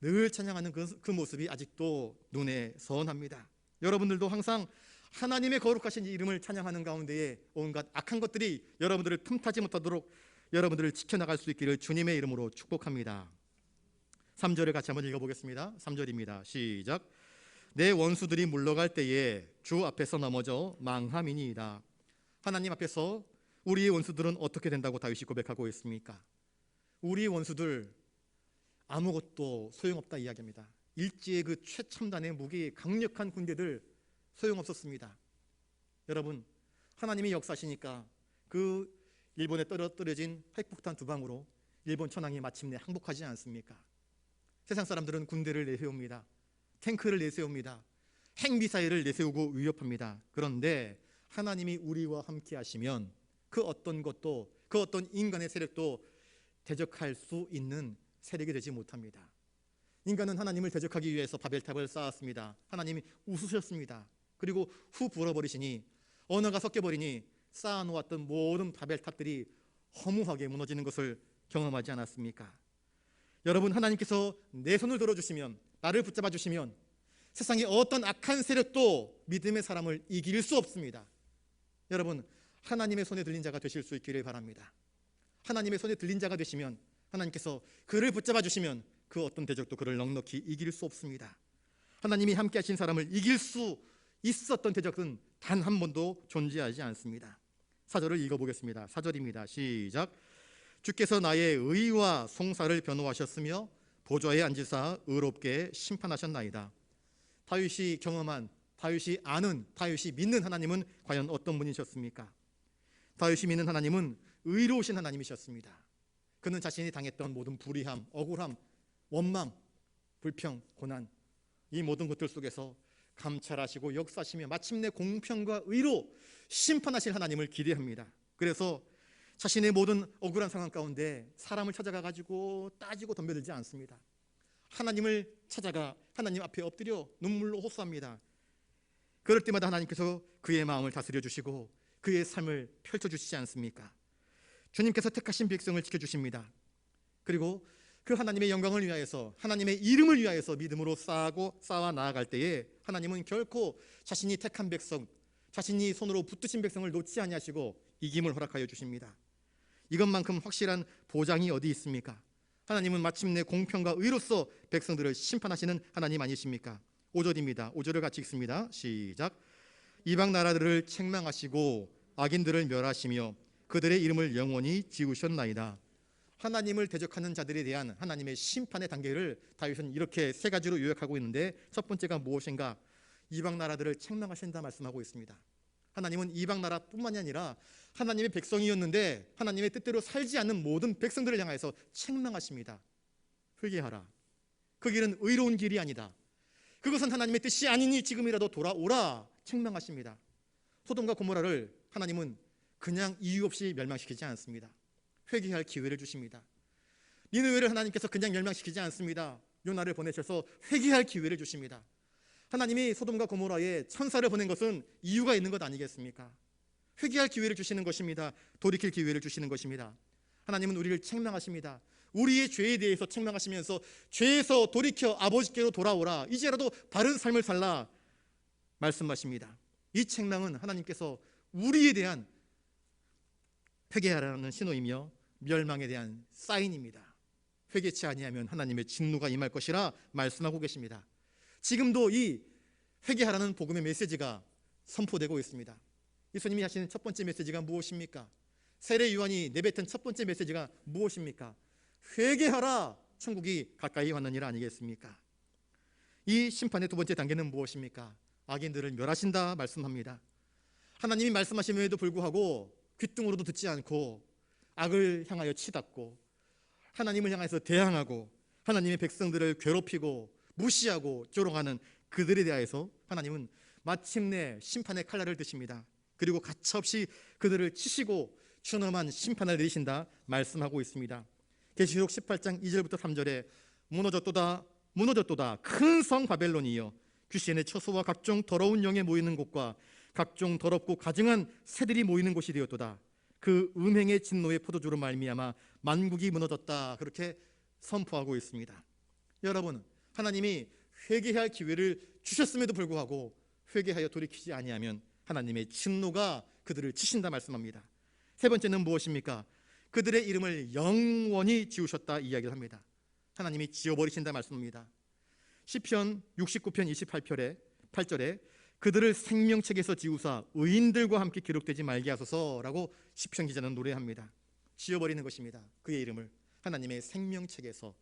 늘 찬양하는 그 모습이 아직도 눈에 선합니다. 여러분들도 항상 하나님의 거룩하신 이름을 찬양하는 가운데에 온갖 악한 것들이 여러분들을 틈타지 못하도록 여러분들을 지켜나갈 수 있기를 주님의 이름으로 축복합니다. 3절을 같이 한번 읽어보겠습니다. 3절입니다. 시작. 내 원수들이 물러갈 때에 주 앞에서 넘어져 망함이니이다. 하나님 앞에서 우리의 원수들은 어떻게 된다고 다윗이 고백하고 있습니까? 우리의 원수들 아무것도 소용없다 이야기합니다. 일제의 그 최첨단의 무기 강력한 군대들 소용없었습니다. 여러분, 하나님이 역사하시니까 그 일본에 떨어뜨려진 핵폭탄 두 방으로 일본 천황이 마침내 항복하지 않습니까? 세상 사람들은 군대를 내세웁니다. 탱크를 내세웁니다. 핵미사일을 내세우고 위협합니다. 그런데 하나님이 우리와 함께 하시면 그 어떤 것도, 그 어떤 인간의 세력도 대적할 수 있는 세력이 되지 못합니다. 인간은 하나님을 대적하기 위해서 바벨탑을 쌓았습니다. 하나님이 웃으셨습니다. 그리고 후 불어버리시니, 언어가 섞여버리니 쌓아놓았던 모든 바벨탑들이 허무하게 무너지는 것을 경험하지 않았습니까? 여러분, 하나님께서 내 손을 들어주시면, 나를 붙잡아 주시면 세상의 어떤 악한 세력도 믿음의 사람을 이길 수 없습니다. 여러분, 하나님의 손에 들린 자가 되실 수 있기를 바랍니다. 하나님의 손에 들린 자가 되시면 하나님께서 그를 붙잡아 주시면 그 어떤 대적도 그를 넉넉히 이길 수 없습니다. 하나님이 함께 하신 사람을 이길 수 있었던 대적은 단 한 번도 존재하지 않습니다. 4절을 읽어보겠습니다. 4절입니다. 시작. 주께서 나의 의와 송사를 변호하셨으며 보좌에 앉으사 의롭게 심판하셨나이다. 다윗이 경험한, 다윗이 아는, 다윗이 믿는 하나님은 과연 어떤 분이셨습니까? 다윗이 믿는 하나님은 의로우신 하나님이셨습니다. 그는 자신이 당했던 모든 불의함, 억울함, 원망, 불평, 고난, 이 모든 것들 속에서 감찰하시고 역사하시며 마침내 공평과 의로 심판하실 하나님을 기대합니다. 그래서 자신의 모든 억울한 상황 가운데 사람을 찾아가 가지고 따지고 덤벼들지 않습니다. 하나님을 찾아가 하나님 앞에 엎드려 눈물로 호소합니다. 그럴 때마다 하나님께서 그의 마음을 다스려 주시고 그의 삶을 펼쳐주시지 않습니까? 주님께서 택하신 백성을 지켜주십니다. 그리고 그 하나님의 영광을 위하여서, 하나님의 이름을 위하여서 믿음으로 쌓아 나아갈 때에 하나님은 결코 자신이 택한 백성, 자신이 손으로 붙드신 백성을 놓지 아니하시고 이김을 허락하여 주십니다. 이것만큼 확실한 보장이 어디 있습니까? 하나님은 마침내 공평과 의로서 백성들을 심판하시는 하나님 아니십니까? 5절입니다. 5절을 같이 읽습니다. 시작. 이방 나라들을 책망하시고 악인들을 멸하시며 그들의 이름을 영원히 지우셨나이다. 하나님을 대적하는 자들에 대한 하나님의 심판의 단계를 다윗은 이렇게 세 가지로 요약하고 있는데, 첫 번째가 무엇인가? 이방 나라들을 책망하신다 말씀하고 있습니다. 하나님은 이방 나라뿐만이 아니라 하나님의 백성이었는데 하나님의 뜻대로 살지 않는 모든 백성들을 향해서 책망하십니다. 회개하라. 그 길은 의로운 길이 아니다. 그것은 하나님의 뜻이 아니니 지금이라도 돌아오라. 책망하십니다. 소돔과 고모라를 하나님은 그냥 이유 없이 멸망시키지 않습니다. 회개할 기회를 주십니다. 니느웨를 하나님께서 그냥 멸망시키지 않습니다. 요나를 보내셔서 회개할 기회를 주십니다. 하나님이 소돔과 고모라에 천사를 보낸 것은 이유가 있는 것 아니겠습니까? 회개할 기회를 주시는 것입니다. 돌이킬 기회를 주시는 것입니다. 하나님은 우리를 책망하십니다. 우리의 죄에 대해서 책망하시면서 죄에서 돌이켜 아버지께로 돌아오라. 이제라도 바른 삶을 살라 말씀하십니다. 이 책망은 하나님께서 우리에 대한 회개하라는 신호이며 멸망에 대한 사인입니다. 회개치 아니하면 하나님의 진노가 임할 것이라 말씀하고 계십니다. 지금도 이 회개하라는 복음의 메시지가 선포되고 있습니다. 예수님이 하시는 첫 번째 메시지가 무엇입니까? 세례 요한이 내뱉은 첫 번째 메시지가 무엇입니까? 회개하라, 천국이 가까이 왔느니라 아니겠습니까? 이 심판의 두 번째 단계는 무엇입니까? 악인들을 멸하신다 말씀합니다. 하나님이 말씀하심에도 불구하고 귓등으로도 듣지 않고 악을 향하여 치닫고 하나님을 향해서 대항하고 하나님의 백성들을 괴롭히고 무시하고 조롱하는 그들에 대하여서 하나님은 마침내 심판의 칼날을 드십니다. 그리고 가차없이 그들을 치시고 준엄한 심판을 내리신다 말씀하고 있습니다. 계시록 18장 2절부터 3절에 무너졌도다 무너졌도다 큰 성 바벨론이여 귀신의 처소와 각종 더러운 영에 모이는 곳과 각종 더럽고 가증한 새들이 모이는 곳이 되었도다. 그 음행의 진노의 포도주로 말미암아 만국이 무너졌다. 그렇게 선포하고 있습니다. 여러분, 하나님이 회개할 기회를 주셨음에도 불구하고 회개하여 돌이키지 아니하면 하나님의 진노가 그들을 치신다 말씀합니다. 세 번째는 무엇입니까? 그들의 이름을 영원히 지우셨다 이야기를 합니다. 하나님이 지워버리신다 말씀입니다. 시편 69편 28절에 그들을 생명책에서 지우사 의인들과 함께 기록되지 말게 하소서라고 시편 기자는 노래합니다. 지워버리는 것입니다. 그의 이름을 하나님의 생명책에서.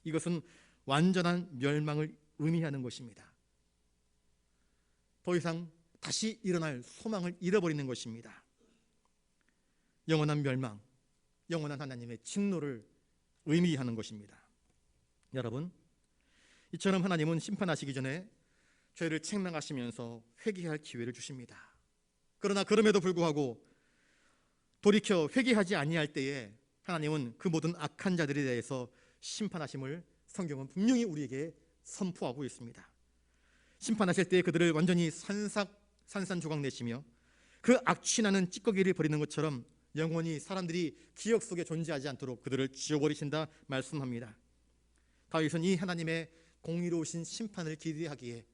이것은 완전한 멸망을 의미하는 것입니다. 더 이상 다시 일어날 소망을 잃어버리는 것입니다. 영원한 멸망, 영원한 하나님의 진노를 의미하는 것입니다. 여러분, 이처럼 하나님은 심판하시기 전에 죄를 책망하시면서 회개할 기회를 주십니다. 그러나 그럼에도 불구하고 돌이켜 회개하지 아니할 때에 하나님은 그 모든 악한 자들에 대해서 심판하심을 성경은 분명히 우리에게 선포하고 있습니다. 심판하실 때 그들을 완전히 산산조각 내시며 그 악취나는 찌꺼기를 버리는 것처럼 영원히 사람들이 기억 속에 존재하지 않도록 그들을 지워버리신다 말씀합니다. 다윗은 이 하나님의 공의로우신 심판을 기대하기에,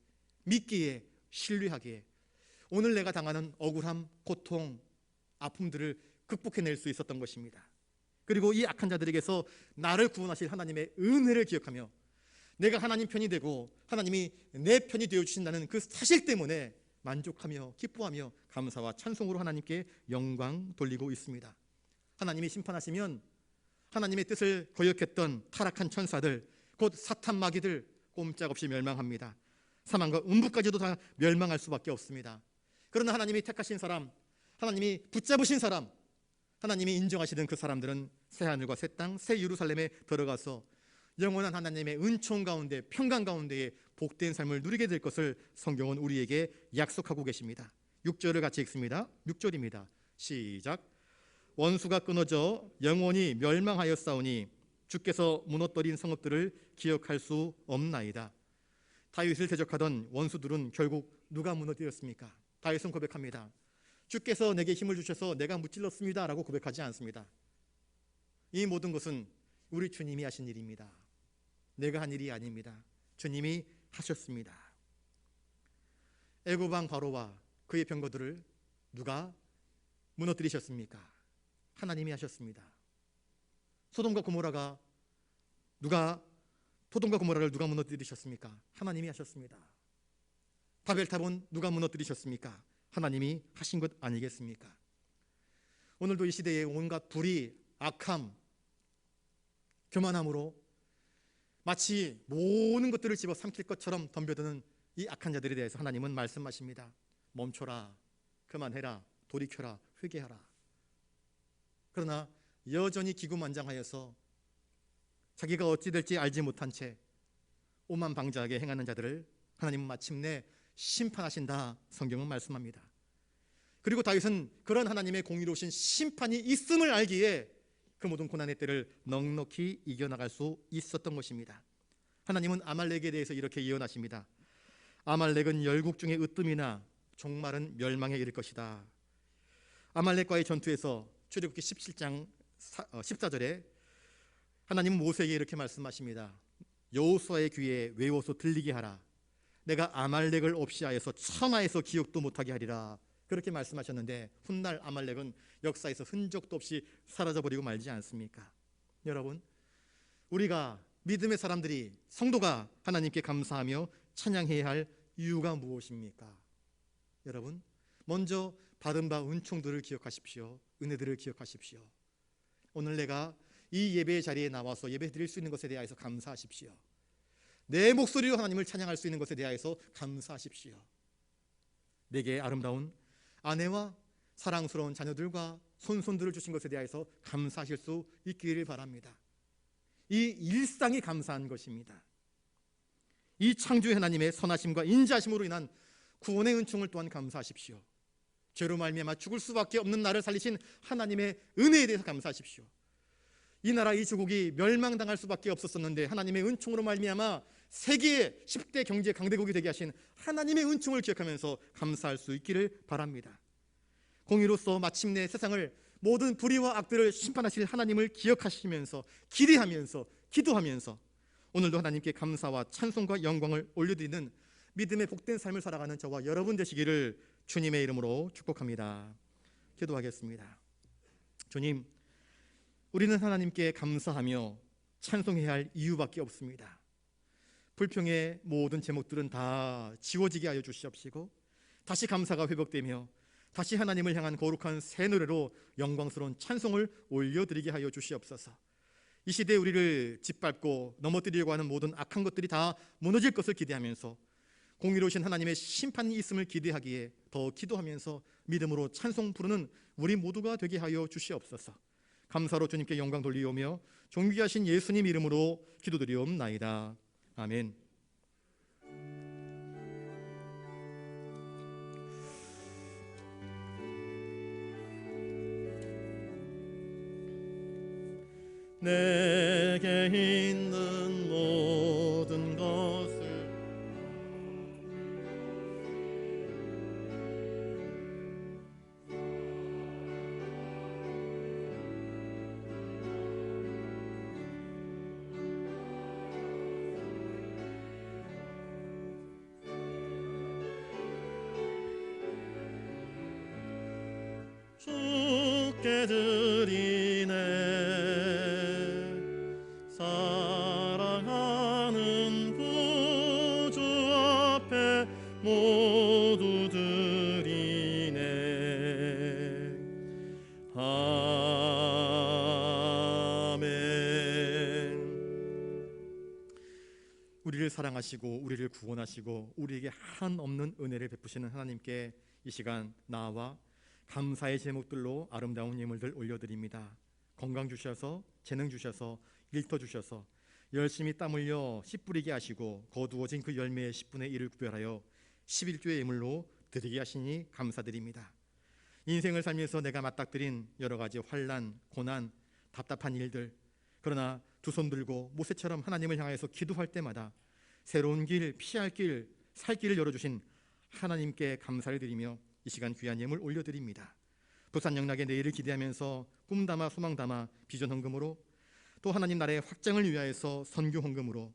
믿기에, 신뢰하기에 오늘 내가 당하는 억울함, 고통, 아픔들을 극복해낼 수 있었던 것입니다. 그리고 이 악한 자들에게서 나를 구원하실 하나님의 은혜를 기억하며 내가 하나님 편이 되고 하나님이 내 편이 되어주신다는 그 사실 때문에 만족하며 기뻐하며 감사와 찬송으로 하나님께 영광 돌리고 있습니다. 하나님이 심판하시면 하나님의 뜻을 거역했던 타락한 천사들, 곧 사탄 마귀들 꼼짝없이 멸망합니다. 사망과 음부까지도 다 멸망할 수밖에 없습니다. 그러나 하나님이 택하신 사람, 하나님이 붙잡으신 사람, 하나님이 인정하시는 그 사람들은 새하늘과 새 땅, 새 예루살렘에 들어가서 영원한 하나님의 은총 가운데, 평강 가운데에 복된 삶을 누리게 될 것을 성경은 우리에게 약속하고 계십니다. 6절을 같이 읽습니다. 6절입니다. 시작. 원수가 끊어져 영원히 멸망하였사오니 주께서 무너뜨린 성읍들을 기억할 수 없나이다. 다윗을 대적하던 원수들은 결국 누가 무너뜨렸습니까? 다윗은 고백합니다. 주께서 내게 힘을 주셔서 내가 무찔렀습니다 라고 고백하지 않습니다. 이 모든 것은 우리 주님이 하신 일입니다. 내가 한 일이 아닙니다. 주님이 하셨습니다. 애굽 왕 바로와 그의 병거들을 누가 무너뜨리셨습니까? 하나님이 하셨습니다. 소돔과 고모라를 누가 무너뜨리셨습니까? 하나님이 하셨습니다. 바벨탑은 누가 무너뜨리셨습니까? 하나님이 하신 것 아니겠습니까? 오늘도 이 시대에 온갖 불의, 악함, 교만함으로 마치 모든 것들을 집어삼킬 것처럼 덤벼드는 이 악한 자들에 대해서 하나님은 말씀하십니다. 멈춰라, 그만해라, 돌이켜라, 회개하라. 그러나 여전히 기구만장하여서 자기가 어찌 될지 알지 못한 채 오만방자하게 행하는 자들을 하나님은 마침내 심판하신다 성경은 말씀합니다. 그리고 다윗은 그런 하나님의 공의로우신 심판이 있음을 알기에 그 모든 고난의 때를 넉넉히 이겨나갈 수 있었던 것입니다. 하나님은 아말렉에 대해서 이렇게 예언하십니다. 아말렉은 열국 중에 으뜸이나 종말은 멸망에 이를 것이다. 아말렉과의 전투에서 출애굽기 17장 14절에 하나님은 모세에게 이렇게 말씀하십니다. 여호수아의 귀에 외워서 들리게 하라. 내가 아말렉을 없이 하여서 천하에서 기억도 못하게 하리라. 그렇게 말씀하셨는데 훗날 아말렉은 역사에서 흔적도 없이 사라져버리고 말지 않습니까? 여러분, 우리가 믿음의 사람들이, 성도가 하나님께 감사하며 찬양해야 할 이유가 무엇입니까? 여러분, 먼저 받은 바 은총들을 기억하십시오. 은혜들을 기억하십시오. 오늘 내가 이 예배의 자리에 나와서 예배 드릴 수 있는 것에 대하여서 감사하십시오. 내 목소리로 하나님을 찬양할 수 있는 것에 대하여서 감사하십시오. 내게 아름다운 아내와 사랑스러운 자녀들과 손손들을 주신 것에 대하여서 감사하실 수 있기를 바랍니다. 이 일상이 감사한 것입니다. 이 창조의 하나님의 선하심과 인자하심으로 인한 구원의 은총을 또한 감사하십시오. 죄로 말미암아 죽을 수밖에 없는 나를 살리신 하나님의 은혜에 대해서 감사하십시오. 이 나라 이 조국이 멸망당할 수밖에 없었었는데 하나님의 은총으로 말미암아 세계의 10대 경제 강대국이 되게 하신 하나님의 은총을 기억하면서 감사할 수 있기를 바랍니다. 공의로서 마침내 세상을 모든 불의와 악들을 심판하실 하나님을 기억하시면서 기대하면서 기도하면서 오늘도 하나님께 감사와 찬송과 영광을 올려드리는 믿음의 복된 삶을 살아가는 저와 여러분 되시기를 주님의 이름으로 축복합니다. 기도하겠습니다. 주님, 우리는 하나님께 감사하며 찬송해야 할 이유밖에 없습니다. 불평의 모든 제목들은 다 지워지게 하여 주시옵시고 다시 감사가 회복되며 다시 하나님을 향한 거룩한 새 노래로 영광스러운 찬송을 올려드리게 하여 주시옵소서. 이 시대에 우리를 짓밟고 넘어뜨리려고 하는 모든 악한 것들이 다 무너질 것을 기대하면서 공의로우신 하나님의 심판이 있음을 기대하기에 더 기도하면서 믿음으로 찬송 부르는 우리 모두가 되게 하여 주시옵소서. 감사로 주님께 영광 돌리오며 존귀하신 예수님 이름으로 기도드리옵나이다. 아멘. 내게 있는 모든 것을 주께 드리네. 사랑하는 구주 앞에 모두 드리네. 아멘. 우리를 사랑하시고 우리를 구원하시고 우리에게 한없는 은혜를 베푸시는 하나님께 이 시간 나와 감사의 제목들로 아름다운 예물들 올려드립니다. 건강 주셔서, 재능 주셔서, 일터 주셔서 열심히 땀 흘려 씨 뿌리게 하시고 거두어진 그 열매의 10분의 1을 구별하여 11조의 예물로 드리게 하시니 감사드립니다. 인생을 살면서 내가 맞닥뜨린 여러 가지 환난, 고난, 답답한 일들, 그러나 두 손 들고 모세처럼 하나님을 향해서 기도할 때마다 새로운 길, 피할 길, 살 길을 열어주신 하나님께 감사를 드리며 이 시간 귀한 예물 올려드립니다. 부산 영락의 내일을 기대하면서 꿈 담아 소망 담아 비전 헌금으로, 또 하나님 나라의 확장을 위하여서 선교 헌금으로,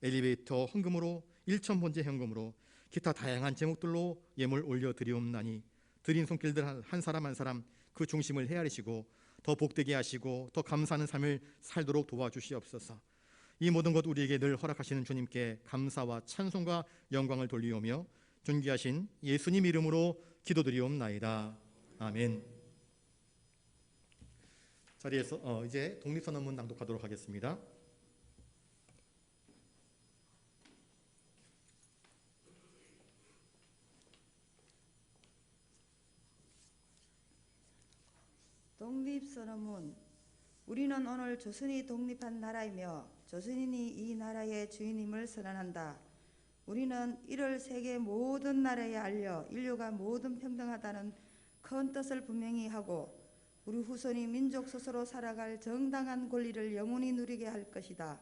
엘리베이터 헌금으로, 일천 번째 헌금으로 기타 다양한 제목들로 예물 올려드리옵나니 드린 손길들 한 사람 한 사람 그 중심을 헤아리시고 더 복되게 하시고 더 감사하는 삶을 살도록 도와주시옵소서. 이 모든 것 우리에게 늘 허락하시는 주님께 감사와 찬송과 영광을 돌리오며 존귀하신 예수님 이름으로 기도드리옵나이다. 아멘. 자리에서 이제 독립선언문 낭독하도록 하겠습니다. 독립선언문. 우리는 오늘 조선이 독립한 나라이며 조선인이 이 나라의 주인임을 선언한다. 우리는 이를 세계 모든 나라에 알려 인류가 모두 평등하다는 큰 뜻을 분명히 하고 우리 후손이 민족 스스로 살아갈 정당한 권리를 영원히 누리게 할 것이다.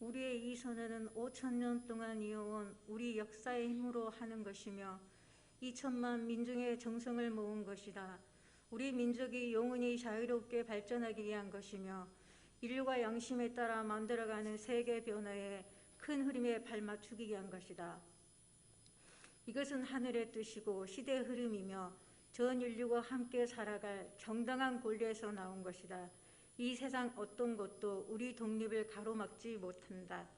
우리의 이 선언은 5,000년 동안 이어온 우리 역사의 힘으로 하는 것이며 2천만 민중의 정성을 모은 것이다. 우리 민족이 영원히 자유롭게 발전하기 위한 것이며 인류가 양심에 따라 만들어가는 세계 변화에 큰 흐름에 발맞추기 위한 것이다. 이것은 하늘의 뜻이고 시대의 흐름이며 전 인류가 함께 살아갈 정당한 권리에서 나온 것이다. 이 세상 어떤 것도 우리 독립을 가로막지 못한다.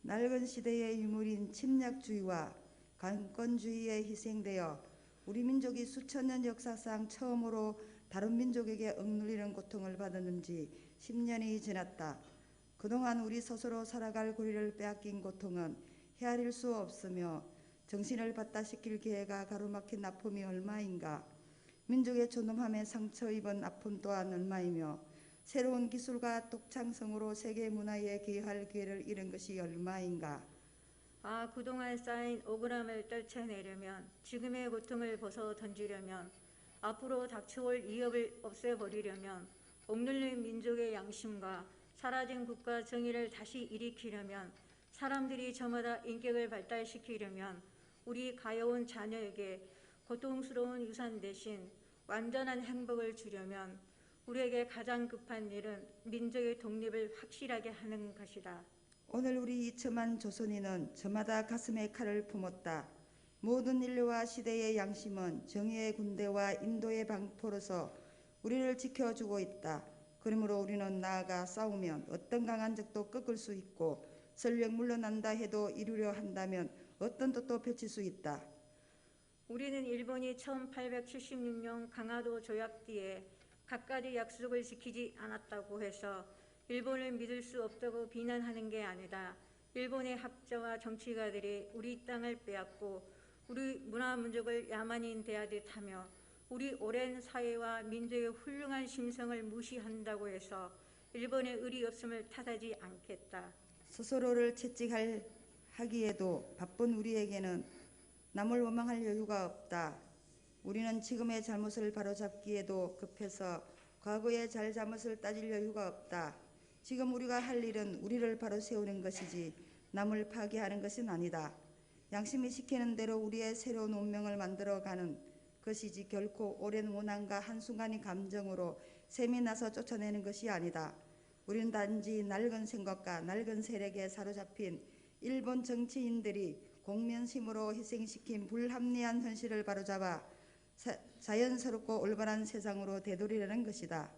낡은 시대의 유물인 침략주의와 강권주의에 희생되어 우리 민족이 수천 년 역사상 처음으로 다른 민족에게 억눌리는 고통을 받은 지 10년이 지났다. 그동안 우리 스스로 살아갈 권리를 빼앗긴 고통은 헤아릴 수 없으며 정신을 바다시킬 기회가 가로막힌 아픔이 얼마인가. 민족의 존엄함에 상처 입은 아픔 또한 얼마이며 새로운 기술과 독창성으로 세계 문화에 기여할 기회를 잃은 것이 얼마인가. 그동안 쌓인 억울함을 떨쳐내려면, 지금의 고통을 벗어 던지려면, 앞으로 닥쳐올 위협을 없애버리려면, 억눌린 민족의 양심과 사라진 국가 정의를 다시 일으키려면, 사람들이 저마다 인격을 발달시키려면, 우리 가여운 자녀에게 고통스러운 유산 대신 완전한 행복을 주려면 우리에게 가장 급한 일은 민족의 독립을 확실하게 하는 것이다. 오늘 우리 2천만 조선인은 저마다 가슴에 칼을 품었다. 모든 인류와 시대의 양심은 정의의 군대와 인도의 방포로서 우리를 지켜주고 있다. 그러므로 우리는 나아가 싸우면 어떤 강한 적도 꺾을 수 있고 설령 물러난다 해도 이루려 한다면 어떤 뜻도 펼칠 수 있다. 우리는 일본이 1876년 강화도 조약 뒤에 각가지 약속을 지키지 않았다고 해서 일본을 믿을 수 없다고 비난하는 게 아니다. 일본의 학자와 정치가들이 우리 땅을 빼앗고 우리 문화 민족을 야만인 대하듯 하며 우리 오랜 사회와 민족의 훌륭한 심성을 무시한다고 해서 일본의 의리 없음을 탓하지 않겠다. 스스로를 채찍하기에도 바쁜 우리에게는 남을 원망할 여유가 없다. 우리는 지금의 잘못을 바로잡기에도 급해서 과거의 잘잘못을 따질 여유가 없다. 지금 우리가 할 일은 우리를 바로 세우는 것이지 남을 파괴하는 것은 아니다. 양심이 시키는 대로 우리의 새로운 운명을 만들어가는 것이지 결코 오랜 원한과 한순간의 감정으로 셈이 나서 쫓아내는 것이 아니다. 우리는 단지 낡은 생각과 낡은 세력에 사로잡힌 일본 정치인들이 공면심으로 희생시킨 불합리한 현실을 바로잡아 자연스럽고 올바른 세상으로 되돌리려는 것이다.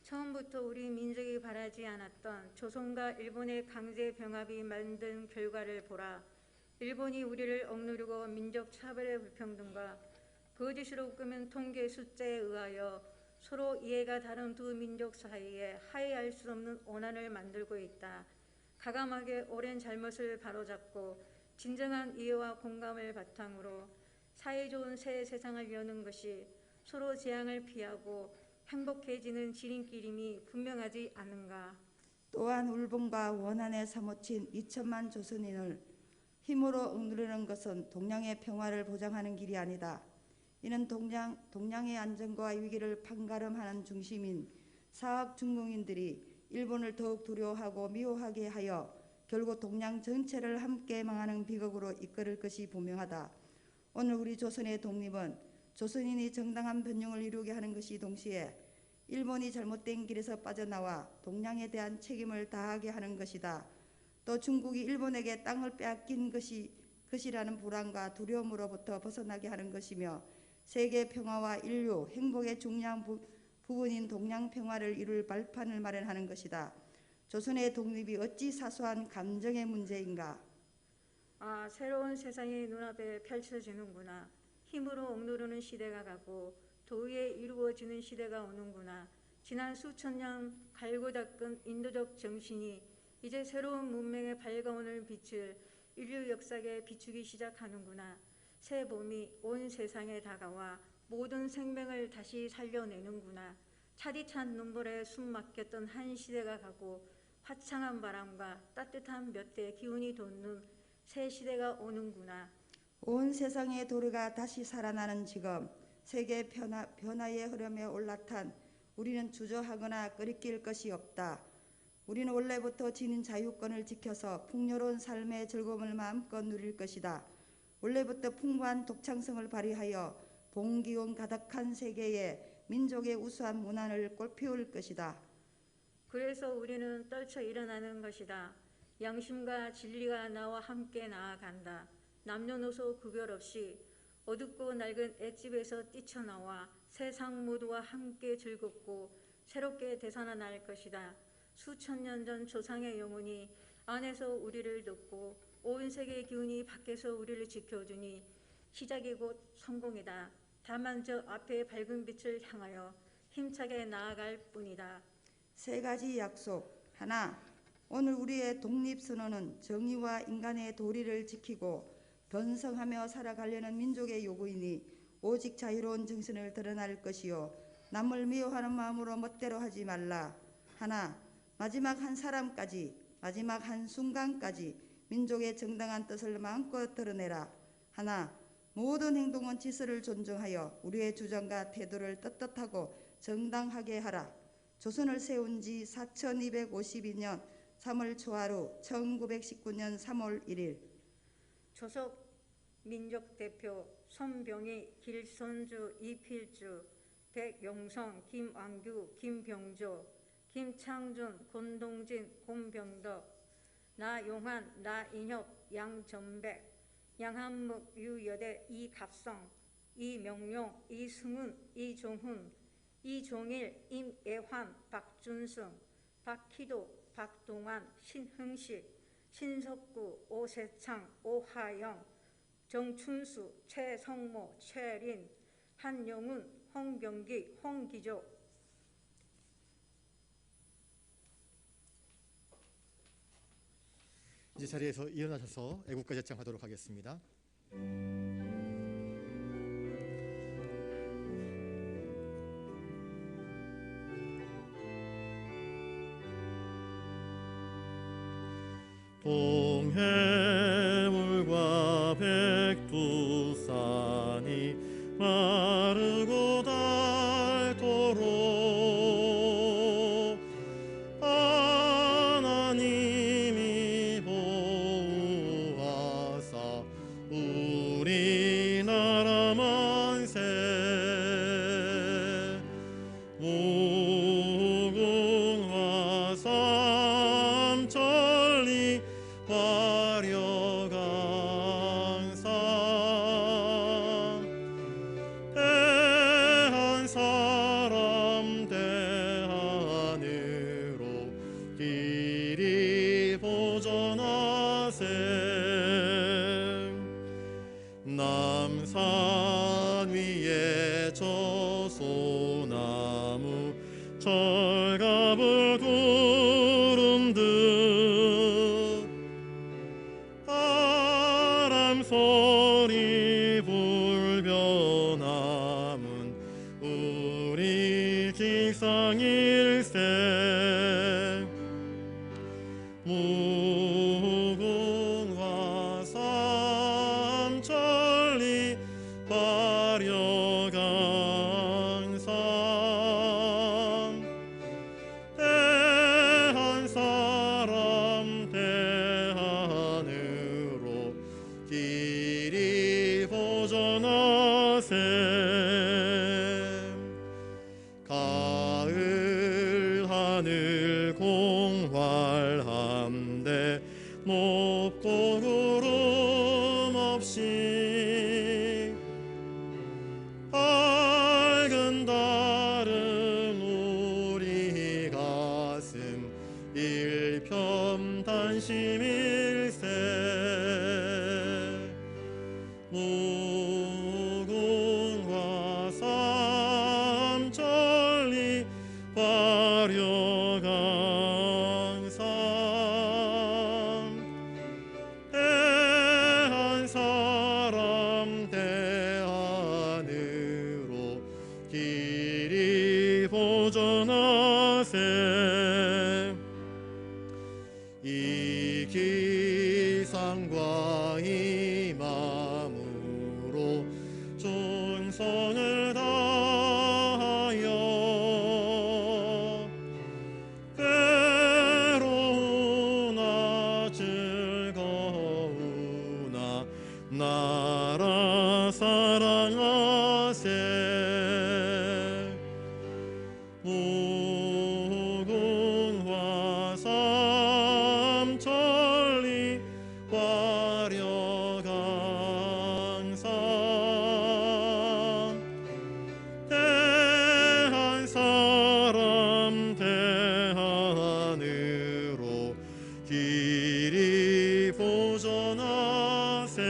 처음부터 우리 민족이 바라지 않았던 조선과 일본의 강제 병합이 만든 결과를 보라. 일본이 우리를 억누르고 민족 차별의 불평등과 거짓으로 꾸민 통계 숫자에 의하여 서로 이해가 다른 두 민족 사이에 화해할 수 없는 원한을 만들고 있다. 가감하게 오랜 잘못을 바로잡고 진정한 이해와 공감을 바탕으로 사이 좋은 새 세상을 여는 것이 서로 재앙을 피하고 행복해지는 지름길임이 분명하지 않은가. 또한 울분과 원한에 사무친 2천만 조선인을 힘으로 억누르는 것은 동양의 평화를 보장하는 길이 아니다. 이는 동양의 안정과 위기를 판가름하는 중심인 사학 중국인들이 일본을 더욱 두려워하고 미워하게 하여 결국 동양 전체를 함께 망하는 비극으로 이끌을 것이 분명하다. 오늘 우리 조선의 독립은 조선인이 정당한 변형을 이루게 하는 것이 동시에 일본이 잘못된 길에서 빠져나와 동양에 대한 책임을 다하게 하는 것이다. 또 중국이 일본에게 땅을 빼앗긴 것이라는 불안과 두려움으로부터 벗어나게 하는 것이며 세계 평화와 인류 행복의 중요한 부분인 동양 평화를 이룰 발판을 마련하는 것이다. 조선의 독립이 어찌 사소한 감정의 문제인가? 아, 새로운 세상이 눈앞에 펼쳐지는구나. 힘으로 억누르는 시대가 가고 도의에 이루어지는 시대가 오는구나. 지난 수천 년 갈고 닦은 인도적 정신이 이제 새로운 문명의 밝아오는 빛을 인류 역사에 비추기 시작하는구나. 새 봄이 온 세상에 다가와 모든 생명을 다시 살려내는구나. 차디찬 눈물에 숨 막혔던 한 시대가 가고 화창한 바람과 따뜻한 볕의 기운이 돋는 새 시대가 오는구나. 온 세상의 도리가 다시 살아나는 지금 세계 변화의 흐름에 올라탄 우리는 주저하거나 끄리낄 것이 없다. 우리는 원래부터 지닌 자유권을 지켜서 풍요로운 삶의 즐거움을 마음껏 누릴 것이다. 원래부터 풍부한 독창성을 발휘하여 봉기운 가득한 세계에 민족의 우수한 문화를 꽃피울 것이다. 그래서 우리는 떨쳐 일어나는 것이다. 양심과 진리가 나와 함께 나아간다. 남녀노소 구별 없이 어둡고 낡은 맷집에서 뛰쳐나와 세상 모두와 함께 즐겁고 새롭게 되살아날 것이다. 수천 년 전 조상의 영혼이 안에서 우리를 돕고 온 세계의 기운이 밖에서 우리를 지켜주니 시작이 곧 성공이다. 다만 저 앞에 밝은 빛을 향하여 힘차게 나아갈 뿐이다. 세 가지 약속. 하나, 오늘 우리의 독립선언은 정의와 인간의 도리를 지키고 번성하며 살아가려는 민족의 요구이니 오직 자유로운 정신을 드러날 것이요 남을 미워하는 마음으로 멋대로 하지 말라. 하나, 마지막 한 사람까지 마지막 한 순간까지 민족의 정당한 뜻을 마음껏 드러내라. 하나, 모든 행동은 질서를 존중하여 우리의 주장과 태도를 떳떳하고 정당하게 하라. 조선을 세운 지 4252년 3월 초하루 1919년 3월 1일 조석 민족 대표 손병희, 길선주, 이필주, 백용성, 김왕규, 김병조, 김창준, 권동진, 권병덕, 나용환, 나인협, 양전백, 양한묵, 유여대, 이갑성, 이명용, 이승훈, 이종훈, 이종일, 임예환, 박준승, 박희도, 박동환, 신흥식, 신석구, 오세창, 오하영, 정춘수, 최성모, 최린, 한영훈, 홍경기, 홍기조. 이제 자리에서 일어나셔서 애국가 제창하도록 하겠습니다. 동해물과 백두산이 마르고 닳도록 하나님이 보호하사 우리나라 만세 무궁화 삼천리 화려강산 대한 사람 대한으로 길이 보전하세 남산 위에 저소나무 철갑을 구른 듯 바람 소리 불변함은 우리 직상일세 무궁화 삼천리 화려강산 대한 사람 대한으로 길이 보전하세 가을 하늘 공활함대 높고 구름 없이 밝은 달은 우리 가슴 일편단심일세 무궁화 삼천리 화려강산 대한 사람 대한으로 길이 보전하세 이 기상과 이 마음으로 충성을 다하여 괴로우나 즐거우나 나라 사랑하세 무궁화 삼천리 화려강산 대한 사람 대한으로 길이 보전하세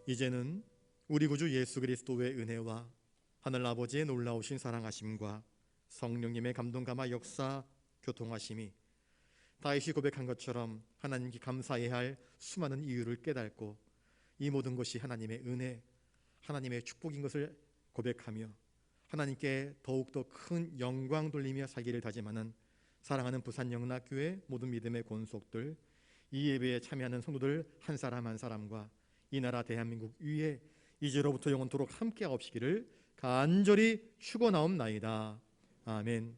이제는 우리 구주 예수 그리스도의 은혜와 하늘 아버지의 놀라우신 사랑하심과 성령님의 감동 감화 역사 교통하심이 다윗이 고백한 것처럼 하나님께 감사해야 할 수많은 이유를 깨닫고 이 모든 것이 하나님의 은혜, 하나님의 축복인 것을 고백하며 하나님께 더욱더 큰 영광 돌리며 살기를 다짐하는 사랑하는 부산영락교회 모든 믿음의 권속들, 이 예배에 참여하는 성도들 한 사람 한 사람과 이 나라 대한민국 위에 이제로부터 영원토록 함께 하옵시기를 간절히 축원하옵나이다. 아멘.